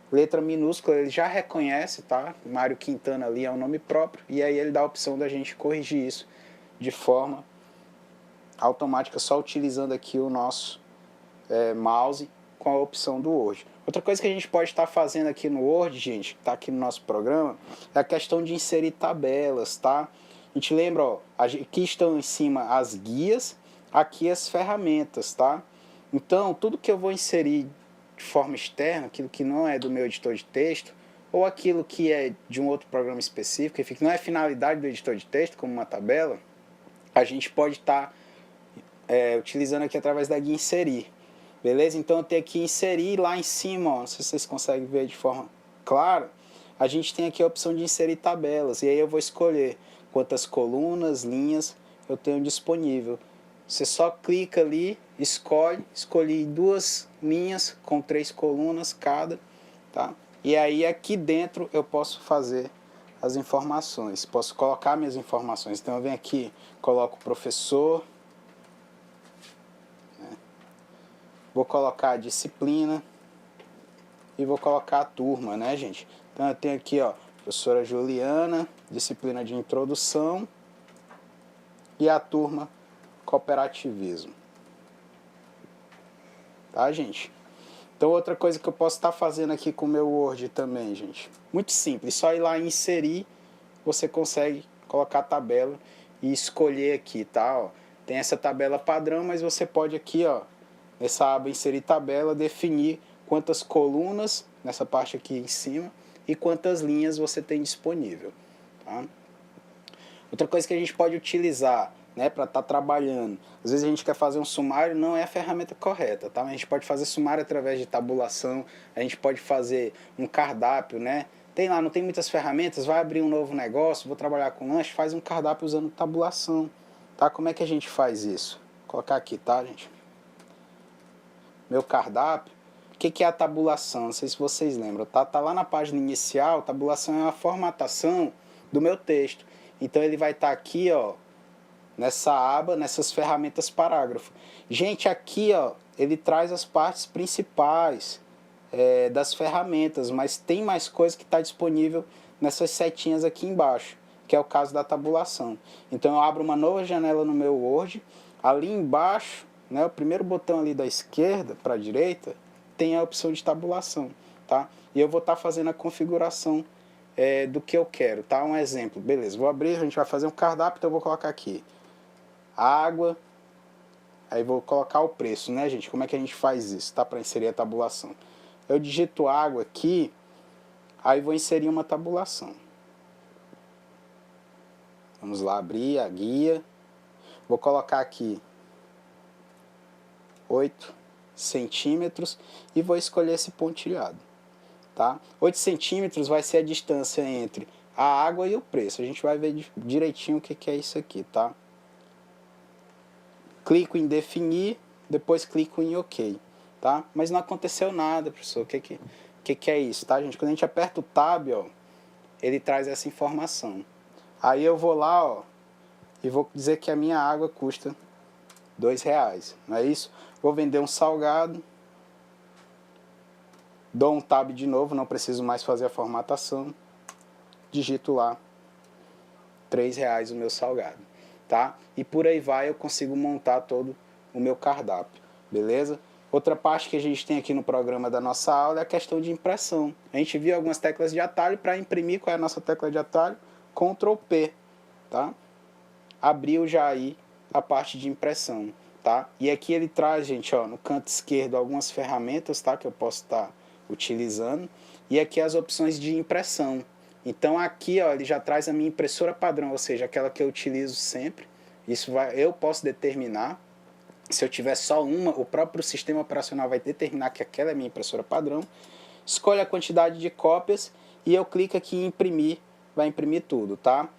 B: letra minúscula, ele já reconhece, tá? Mário Quintana ali é um nome próprio. E aí ele dá a opção da gente corrigir isso de forma automática, só utilizando aqui o nosso mouse com a opção do Word. Outra coisa que a gente pode estar fazendo aqui no Word, gente, que está aqui no nosso programa, é a questão de inserir tabelas, tá? A gente lembra, ó, aqui estão em cima as guias, aqui as ferramentas, tá? Então, tudo que eu vou inserir de forma externa, aquilo que não é do meu editor de texto, ou aquilo que é de um outro programa específico, que não é finalidade do editor de texto, como uma tabela, a gente pode estar utilizando aqui através da guia inserir. Beleza? Então eu tenho que inserir lá em cima, ó, não sei se vocês conseguem ver de forma clara, a gente tem aqui a opção de inserir tabelas, e aí eu vou escolher quantas colunas, linhas eu tenho disponível. Você só clica ali, escolhi 2 linhas com 3 colunas cada, tá? E aí aqui dentro eu posso fazer as informações, posso colocar minhas informações. Então eu venho aqui, coloco o professor, vou colocar a disciplina e vou colocar a turma, né, gente? Então eu tenho aqui, ó, professora Juliana, disciplina de introdução e a turma cooperativismo. Tá, gente? Então, outra coisa que eu posso estar fazendo aqui com o meu Word também, gente. Muito simples, só ir lá em inserir, você consegue colocar a tabela e escolher aqui, tá? Ó, tem essa tabela padrão, mas você pode aqui, ó, nessa aba inserir tabela, definir quantas colunas, nessa parte aqui em cima, e quantas linhas você tem disponível, tá? Outra coisa que a gente pode utilizar, né, para estar trabalhando. Às vezes a gente quer fazer um sumário, não é a ferramenta correta, tá? A gente pode fazer sumário através de tabulação, a gente pode fazer um cardápio, né? Tem lá, não tem muitas ferramentas, vai abrir um novo negócio, vou trabalhar com lanche, faz um cardápio usando tabulação, tá? Como é que a gente faz isso? Vou colocar aqui, tá, gente? Meu cardápio. O que é a tabulação? Não sei se vocês lembram, tá? Tá lá na página inicial, tabulação é uma formatação do meu texto. Então ele vai estar aqui, ó, nessa aba, nessas ferramentas parágrafo. Gente, aqui, ó, ele traz as partes principais das ferramentas, mas tem mais coisa que está disponível nessas setinhas aqui embaixo, que é o caso da tabulação. Então eu abro uma nova janela no meu Word, ali embaixo, né, o primeiro botão ali da esquerda para a direita, tem a opção de tabulação, tá? E eu vou estar fazendo a configuração do que eu quero, tá? Um exemplo, beleza, vou abrir, a gente vai fazer um cardápio, então eu vou colocar aqui água, aí vou colocar o preço, né, gente? Como é que a gente faz isso, tá? Para inserir a tabulação. Eu digito água aqui, aí vou inserir uma tabulação. Vamos lá, abrir a guia, vou colocar aqui 8 centímetros e vou escolher esse pontilhado, tá? 8 centímetros vai ser a distância entre a água e o preço. A gente vai ver direitinho o que é isso aqui, tá? Clico em definir, depois clico em OK, tá? Mas não aconteceu nada, professor. O que é isso, tá, gente? Quando a gente aperta o Tab, ó, ele traz essa informação. Aí eu vou lá, ó, e vou dizer que a minha água custa R$2, não é isso? Vou vender um salgado, dou um Tab de novo, não preciso mais fazer a formatação, digito lá R$3 o meu salgado, tá? E por aí vai, eu consigo montar todo o meu cardápio, beleza? Outra parte que a gente tem aqui no programa da nossa aula é a questão de impressão. A gente viu algumas teclas de atalho para imprimir. Qual é a nossa tecla de atalho? Ctrl P, tá? Abriu já aí a parte de impressão, tá? E aqui ele traz, gente, ó, no canto esquerdo algumas ferramentas, tá? Que eu posso estar utilizando. E aqui as opções de impressão. Então aqui, ó, ele já traz a minha impressora padrão, ou seja, aquela que eu utilizo sempre. Isso eu posso determinar. Se eu tiver só uma, o próprio sistema operacional vai determinar que aquela é a minha impressora padrão. Escolho a quantidade de cópias e eu clico aqui em imprimir, vai imprimir tudo, tá?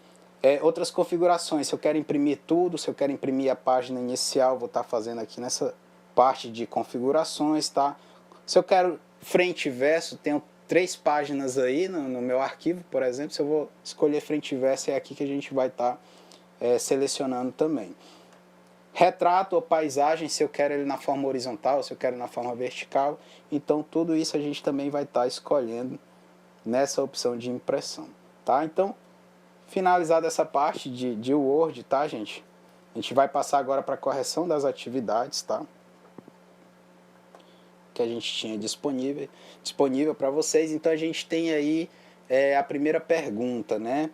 B: Outras configurações, se eu quero imprimir tudo, se eu quero imprimir a página inicial, vou estar fazendo aqui nessa parte de configurações, tá? Se eu quero frente e verso, tenho 3 páginas aí no meu arquivo, por exemplo. Se eu vou escolher frente e verso, é aqui que a gente vai estar selecionando também. Retrato ou paisagem, se eu quero ele na forma horizontal, se eu quero na forma vertical. Então, tudo isso a gente também vai estar escolhendo nessa opção de impressão, tá? Então, finalizada essa parte de Word, tá, gente? A gente vai passar agora para a correção das atividades, tá? Que a gente tinha disponível para vocês. Então, a gente tem aí a primeira pergunta, né?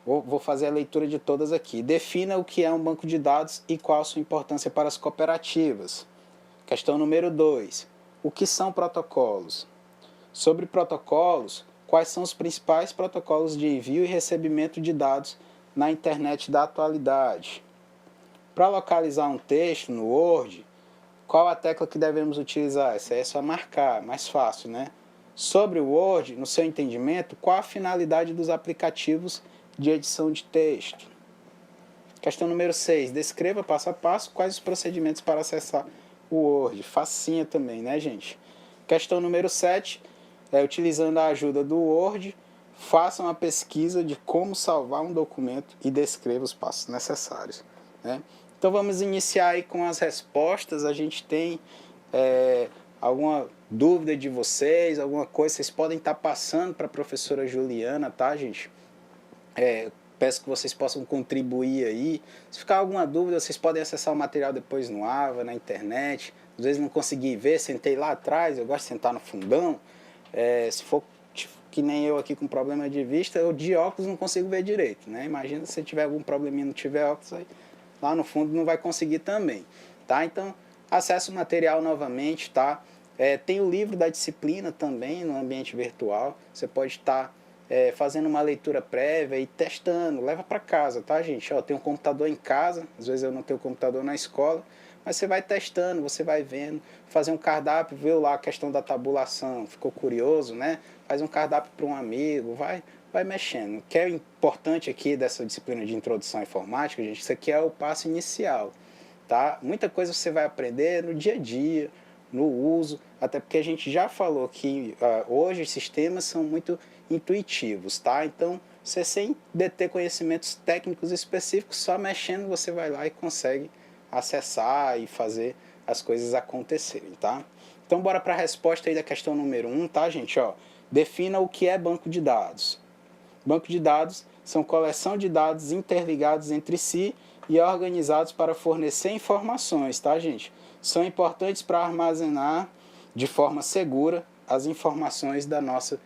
B: Vou fazer a leitura de todas aqui. Defina o que é um banco de dados e qual a sua importância para as cooperativas. Questão número 2. O que são protocolos? Sobre protocolos, quais são os principais protocolos de envio e recebimento de dados na internet da atualidade? Para localizar um texto no Word, qual a tecla que devemos utilizar? Essa é só marcar, mais fácil, né? Sobre o Word, no seu entendimento, qual a finalidade dos aplicativos de edição de texto? Questão número 6. Descreva passo a passo quais os procedimentos para acessar o Word. Facinha também, né, gente? Questão número 7. Utilizando a ajuda do Word, faça uma pesquisa de como salvar um documento e descreva os passos necessários, né? Então vamos iniciar aí com as respostas. A gente tem alguma dúvida de vocês, alguma coisa, vocês podem estar passando para a professora Juliana, tá, gente? Peço que vocês possam contribuir aí. Se ficar alguma dúvida, vocês podem acessar o material depois no AVA, na internet. Às vezes não consegui ver, sentei lá atrás, eu gosto de sentar no fundão. Se for que nem eu aqui com problema de vista, eu de óculos não consigo ver direito, né? Imagina se você tiver algum probleminha e não tiver óculos, aí, lá no fundo não vai conseguir também, tá? Então, acesse o material novamente, tá? Tem o livro da disciplina também no ambiente virtual. Você pode estar fazendo uma leitura prévia e testando. Leva para casa, tá, gente? Ó, tem um computador em casa, às vezes eu não tenho computador na escola, mas você vai testando, você vai vendo, fazer um cardápio, viu lá a questão da tabulação, ficou curioso, né? Faz um cardápio para um amigo, vai mexendo. O que é importante aqui dessa disciplina de introdução à informática, gente, isso aqui é o passo inicial, tá? Muita coisa você vai aprender no dia a dia, no uso, até porque a gente já falou que hoje os sistemas são muito intuitivos, tá? Então, você sem deter conhecimentos técnicos específicos, só mexendo você vai lá e consegue acessar e fazer as coisas acontecerem, tá? Então, bora para a resposta aí da questão número 1, tá, gente? Ó, defina o que é banco de dados. Banco de dados são coleção de dados interligados entre si e organizados para fornecer informações, tá, gente? São importantes para armazenar de forma segura as informações da nossa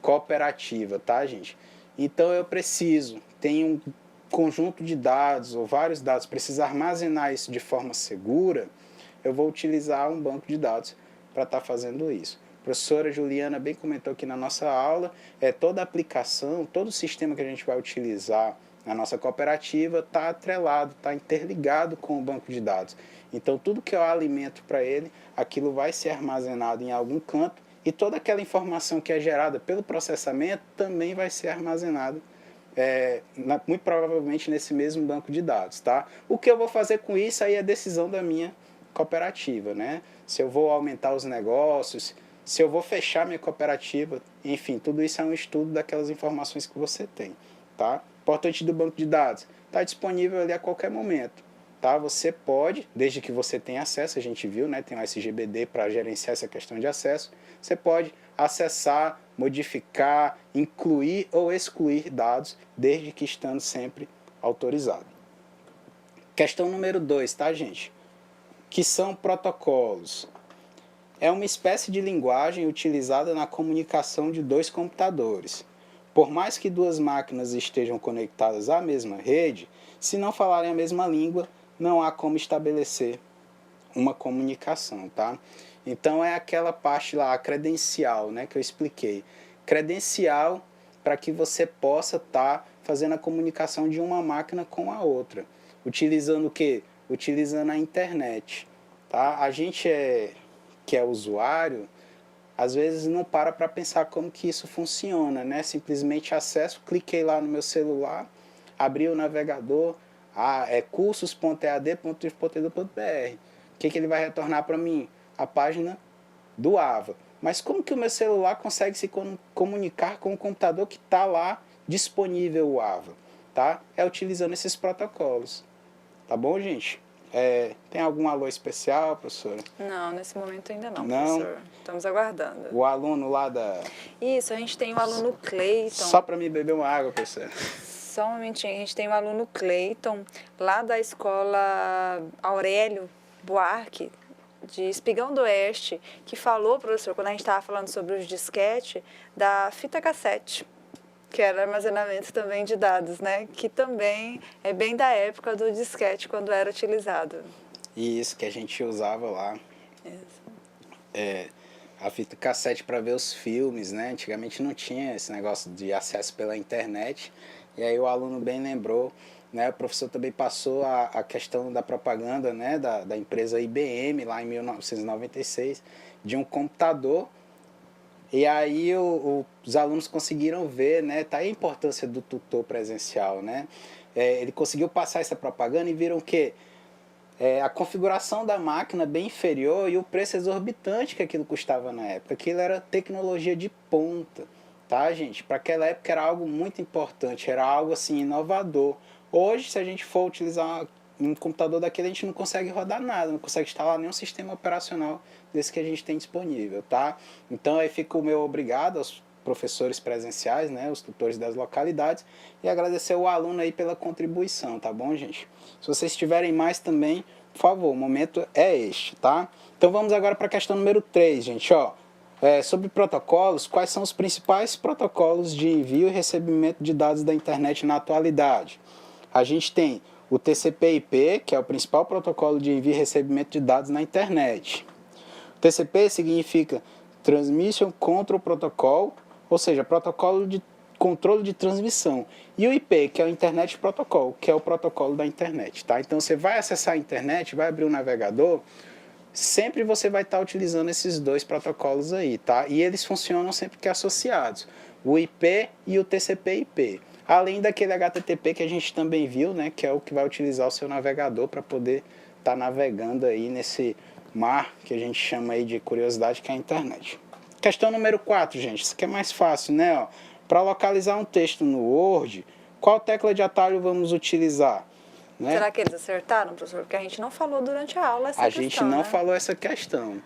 B: cooperativa, tá, gente? Então, eu tenho um conjunto de dados ou vários dados, preciso armazenar isso de forma segura, eu vou utilizar um banco de dados para estar fazendo isso. A professora Juliana bem comentou aqui na nossa aula, toda aplicação, todo sistema que a gente vai utilizar na nossa cooperativa está atrelado, está interligado com o banco de dados. Então, tudo que eu alimento para ele, aquilo vai ser armazenado em algum canto e toda aquela informação que é gerada pelo processamento também vai ser armazenada muito provavelmente nesse mesmo banco de dados, tá? O que eu vou fazer com isso aí é decisão da minha cooperativa, né? Se eu vou aumentar os negócios, se eu vou fechar minha cooperativa, enfim, tudo isso é um estudo daquelas informações que você tem, tá? Importante do banco de dados, está disponível ali a qualquer momento, tá? Você pode, desde que você tenha acesso, a gente viu, né? Tem o SGBD para gerenciar essa questão de acesso, você pode acessar, modificar, incluir ou excluir dados, desde que estando sempre autorizado. Questão número 2, tá, gente? Que são protocolos. É uma espécie de linguagem utilizada na comunicação de dois computadores. Por mais que duas máquinas estejam conectadas à mesma rede, se não falarem a mesma língua, não há como estabelecer uma comunicação, tá? Então é aquela parte lá, a credencial, né, que eu expliquei. Credencial para que você possa estar fazendo a comunicação de uma máquina com a outra. Utilizando o quê? Utilizando a internet, tá? A gente que é usuário, às vezes não para pensar como que isso funciona, né? Simplesmente acesso, cliquei lá no meu celular, abri o navegador, cursos.ead.uf.edu.br. O que ele vai retornar para mim? A página do AVA. Mas como que o meu celular consegue se comunicar com o computador que está lá disponível o AVA? Tá? É utilizando esses protocolos. Tá bom, gente? Tem algum alô especial, professora?
C: Não, nesse momento ainda não,
B: Não.
C: professor. Estamos aguardando.
B: O aluno lá da...
C: Isso, a gente tem o aluno Cleiton.
B: Só para me beber uma água, professora.
C: Só um momentinho, a gente tem o aluno Cleiton, lá da escola Aurélio Buarque, de Espigão do Oeste, que falou, professor, quando a gente estava falando sobre os disquete, da fita cassete, que era armazenamento também de dados, né? Que também é bem da época do disquete, quando era utilizado.
B: Isso, que a gente usava lá.
C: Isso.
B: A fita cassete para ver os filmes, né? Antigamente não tinha esse negócio de acesso pela internet. E aí o aluno bem lembrou, né? O professor também passou a questão da propaganda, né? Da empresa IBM, lá em 1996, de um computador. E aí os alunos conseguiram ver, né? Tá aí a importância do tutor presencial, né? Ele conseguiu passar essa propaganda e viram que a configuração da máquina bem inferior e o preço exorbitante que aquilo custava na época. Aquilo era tecnologia de ponta, tá, gente? Para aquela época era algo muito importante, era algo assim inovador. Hoje, se a gente for utilizar um computador daquele, a gente não consegue rodar nada, não consegue instalar nenhum sistema operacional desse que a gente tem disponível, tá? Então aí fica o meu obrigado aos professores presenciais, né, os tutores das localidades, e agradecer o aluno aí pela contribuição, tá bom, gente? Se vocês tiverem mais também, por favor, o momento é este, tá? Então vamos agora para a questão número 3, gente, ó. Sobre protocolos, quais são os principais protocolos de envio e recebimento de dados da internet na atualidade? A gente tem o TCP/IP, que é o principal protocolo de envio e recebimento de dados na internet. O TCP significa Transmission Control Protocol, ou seja, protocolo de controle de transmissão. E o IP, que é o Internet Protocol, que é o protocolo da internet, tá? Então você vai acessar a internet, vai abrir o navegador, sempre você vai estar utilizando esses dois protocolos aí, tá? E eles funcionam sempre que associados, o IP e o TCP/IP. Além daquele HTTP que a gente também viu, né, que é o que vai utilizar o seu navegador para poder estar navegando aí nesse mar que a gente chama aí de curiosidade, que é a internet. Questão número 4, gente, isso aqui é mais fácil, né? Para localizar um texto no Word, qual tecla de atalho vamos utilizar? Né?
C: Será que eles acertaram, professor? Porque a gente não falou durante a aula essa questão,
B: A gente não
C: né?
B: falou essa questão.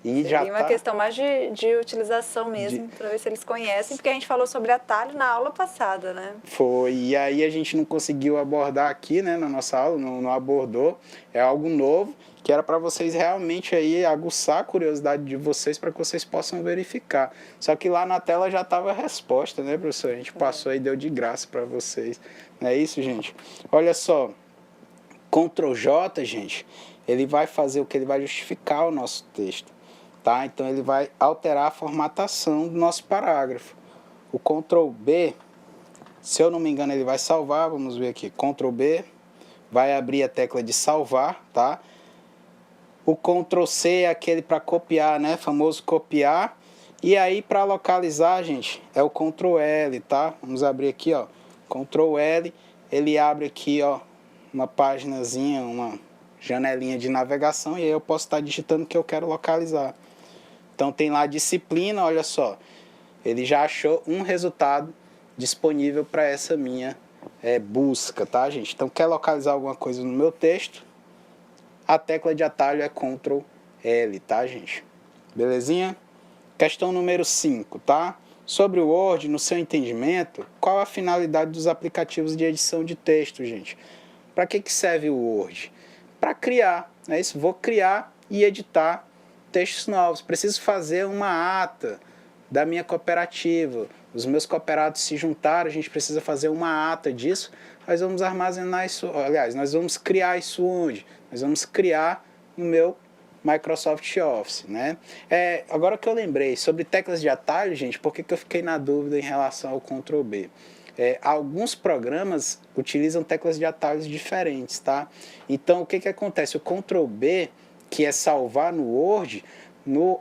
B: E
C: Seria
B: já
C: uma questão mais de utilização mesmo, para ver se eles conhecem, porque a gente falou sobre atalho na aula passada, né?
B: Foi, e aí a gente não conseguiu abordar aqui, né, na nossa aula, não abordou. É algo novo, que era para vocês realmente aí aguçar a curiosidade de vocês para que vocês possam verificar. Só que lá na tela já estava a resposta, né, professor? A gente passou e deu de graça para vocês. Não é isso, gente? Olha só, Ctrl J, gente, ele vai fazer o que? Ele vai justificar o nosso texto. Tá? Então ele vai alterar a formatação do nosso parágrafo. O Ctrl B, se eu não me engano, ele vai salvar, vamos ver aqui, Ctrl B, vai abrir a tecla de salvar, tá? O Ctrl C é aquele para copiar, né? Famoso copiar. E aí para localizar, gente, é o Ctrl L, tá? Vamos abrir aqui, ó, Ctrl L, ele abre aqui, ó, uma paginazinha, uma janelinha de navegação e aí eu posso estar digitando o que eu quero localizar. Então tem lá a disciplina, olha só, ele já achou um resultado disponível para essa minha busca, tá, gente? Então quer localizar alguma coisa no meu texto, a tecla de atalho é Ctrl L, tá, gente? Belezinha? Questão número 5, tá? Sobre o Word, no seu entendimento, qual a finalidade dos aplicativos de edição de texto, gente? Para que serve o Word? Para criar, é isso? Vou criar e editar textos novos. Preciso fazer uma ata da minha cooperativa. Os meus cooperados se juntaram, a gente precisa fazer uma ata disso. Nós vamos armazenar isso, aliás, nós vamos criar isso onde? Nós vamos criar no meu Microsoft Office, né? Agora que eu lembrei, sobre teclas de atalho, gente, por que eu fiquei na dúvida em relação ao Ctrl B? Alguns programas utilizam teclas de atalhos diferentes, tá? Então, o que acontece? O Ctrl B, que é salvar no Word, no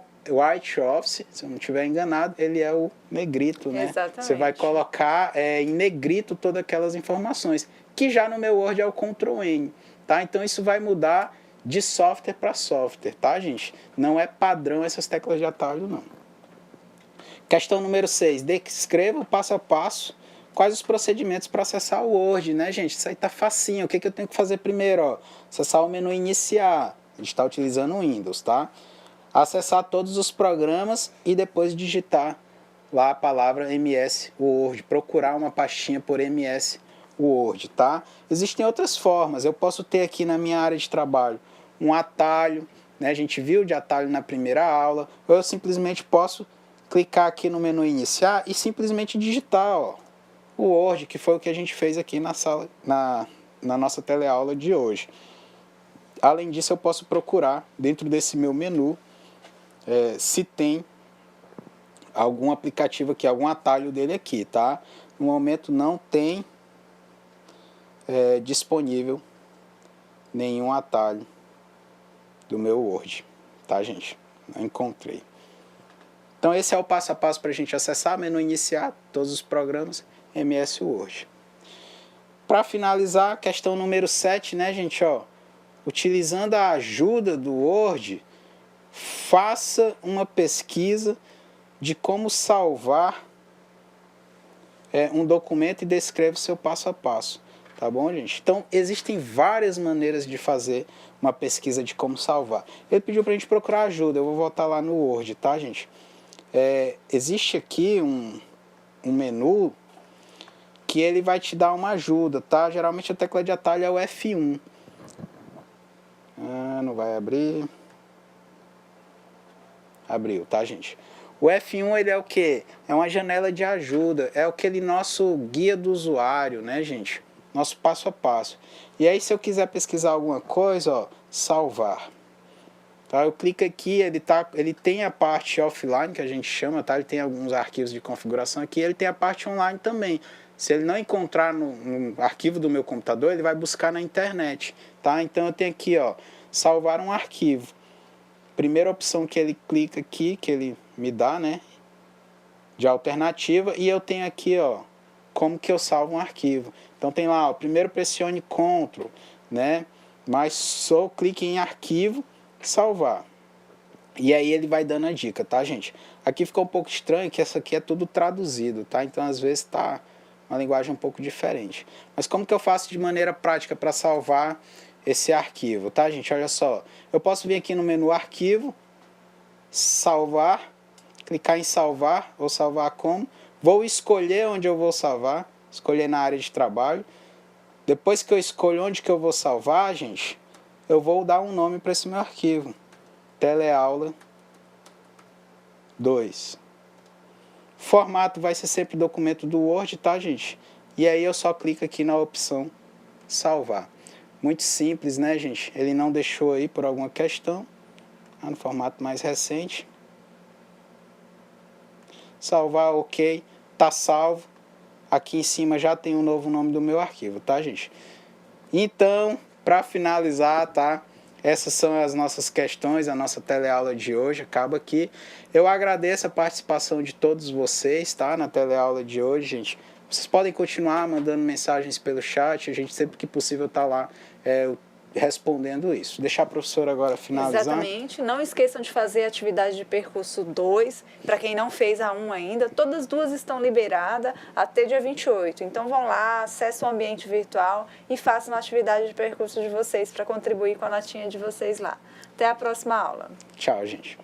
B: Office, se eu não estiver enganado, ele é o negrito, né?
C: Exatamente.
B: Você vai colocar em negrito todas aquelas informações, que já no meu Word é o Ctrl N, tá? Então, isso vai mudar de software para software, tá, gente? Não é padrão essas teclas de atalho, não. Questão número 6. Descreva o passo a passo. Quais os procedimentos para acessar o Word, né, gente? Isso aí tá facinho. O que eu tenho que fazer primeiro? Ó? Acessar o menu iniciar. A gente está utilizando o Windows, tá? Acessar todos os programas e depois digitar lá a palavra MS Word. Procurar uma pastinha por MS Word, tá? Existem outras formas. Eu posso ter aqui na minha área de trabalho um atalho, né? A gente viu de atalho na primeira aula. Ou eu simplesmente posso clicar aqui no menu iniciar e simplesmente digitar, ó, o Word, que foi o que a gente fez aqui na sala, na nossa teleaula de hoje. Além disso, eu posso procurar dentro desse meu menu se tem algum aplicativo aqui, algum atalho dele aqui, tá? No momento não tem disponível nenhum atalho do meu Word, tá, gente? Não encontrei. Então esse é o passo a passo para a gente acessar, menu iniciar, todos os programas, MS Word. Para finalizar, questão número 7, né, gente, ó, utilizando a ajuda do Word, faça uma pesquisa de como salvar um documento e descreva o seu passo a passo. Tá bom, gente? Então, existem várias maneiras de fazer uma pesquisa de como salvar. Ele pediu para a gente procurar ajuda. Eu vou voltar lá no Word, tá, gente? existe aqui um menu que ele vai te dar uma ajuda, tá? Geralmente a tecla de atalho é o F1. Não vai abrir. Abriu, tá, gente? O F1, ele é o quê? É uma janela de ajuda, é aquele nosso guia do usuário, né, gente? Nosso passo a passo. E aí, se eu quiser pesquisar alguma coisa, ó, salvar. Tá? Eu clico aqui, ele tem a parte offline, que a gente chama, tá? Ele tem alguns arquivos de configuração aqui, ele tem a parte online também. Se ele não encontrar no arquivo do meu computador, ele vai buscar na internet, tá? Então eu tenho aqui, ó, salvar um arquivo. Primeira opção que ele clica aqui, que ele me dá, né, de alternativa, e eu tenho aqui, ó, como que eu salvo um arquivo. Então tem lá, ó, primeiro pressione Ctrl, né, mas só clique em arquivo, salvar. E aí ele vai dando a dica, tá, gente? Aqui ficou um pouco estranho que essa aqui é tudo traduzido, tá? Então às vezes tá uma linguagem um pouco diferente. Mas como que eu faço de maneira prática para salvar esse arquivo, tá, gente? Olha só, eu posso vir aqui no menu arquivo, salvar, clicar em salvar ou salvar como, vou escolher onde eu vou salvar, escolher na área de trabalho. Depois que eu escolho onde que eu vou salvar, gente, eu vou dar um nome para esse meu arquivo, teleaula 2. Formato vai ser sempre documento do Word, tá, gente? E aí eu só clico aqui na opção salvar. Muito simples, né, gente? Ele não deixou aí por alguma questão. No formato mais recente. Salvar, ok. Tá salvo. Aqui em cima já tem o novo nome do meu arquivo, tá, gente? Então, para finalizar, tá? Essas são as nossas questões, a nossa teleaula de hoje. Acaba aqui. Eu agradeço a participação de todos vocês, tá? Na teleaula de hoje, gente. Vocês podem continuar mandando mensagens pelo chat, a gente sempre que possível está lá respondendo isso. Deixar a professora agora finalizar.
C: Exatamente. Não esqueçam de fazer a atividade de percurso 2, para quem não fez a 1 ainda. Todas as duas estão liberadas até dia 28. Então vão lá, acessem o ambiente virtual e façam a atividade de percurso de vocês para contribuir com a notinha de vocês lá. Até a próxima aula.
B: Tchau, gente.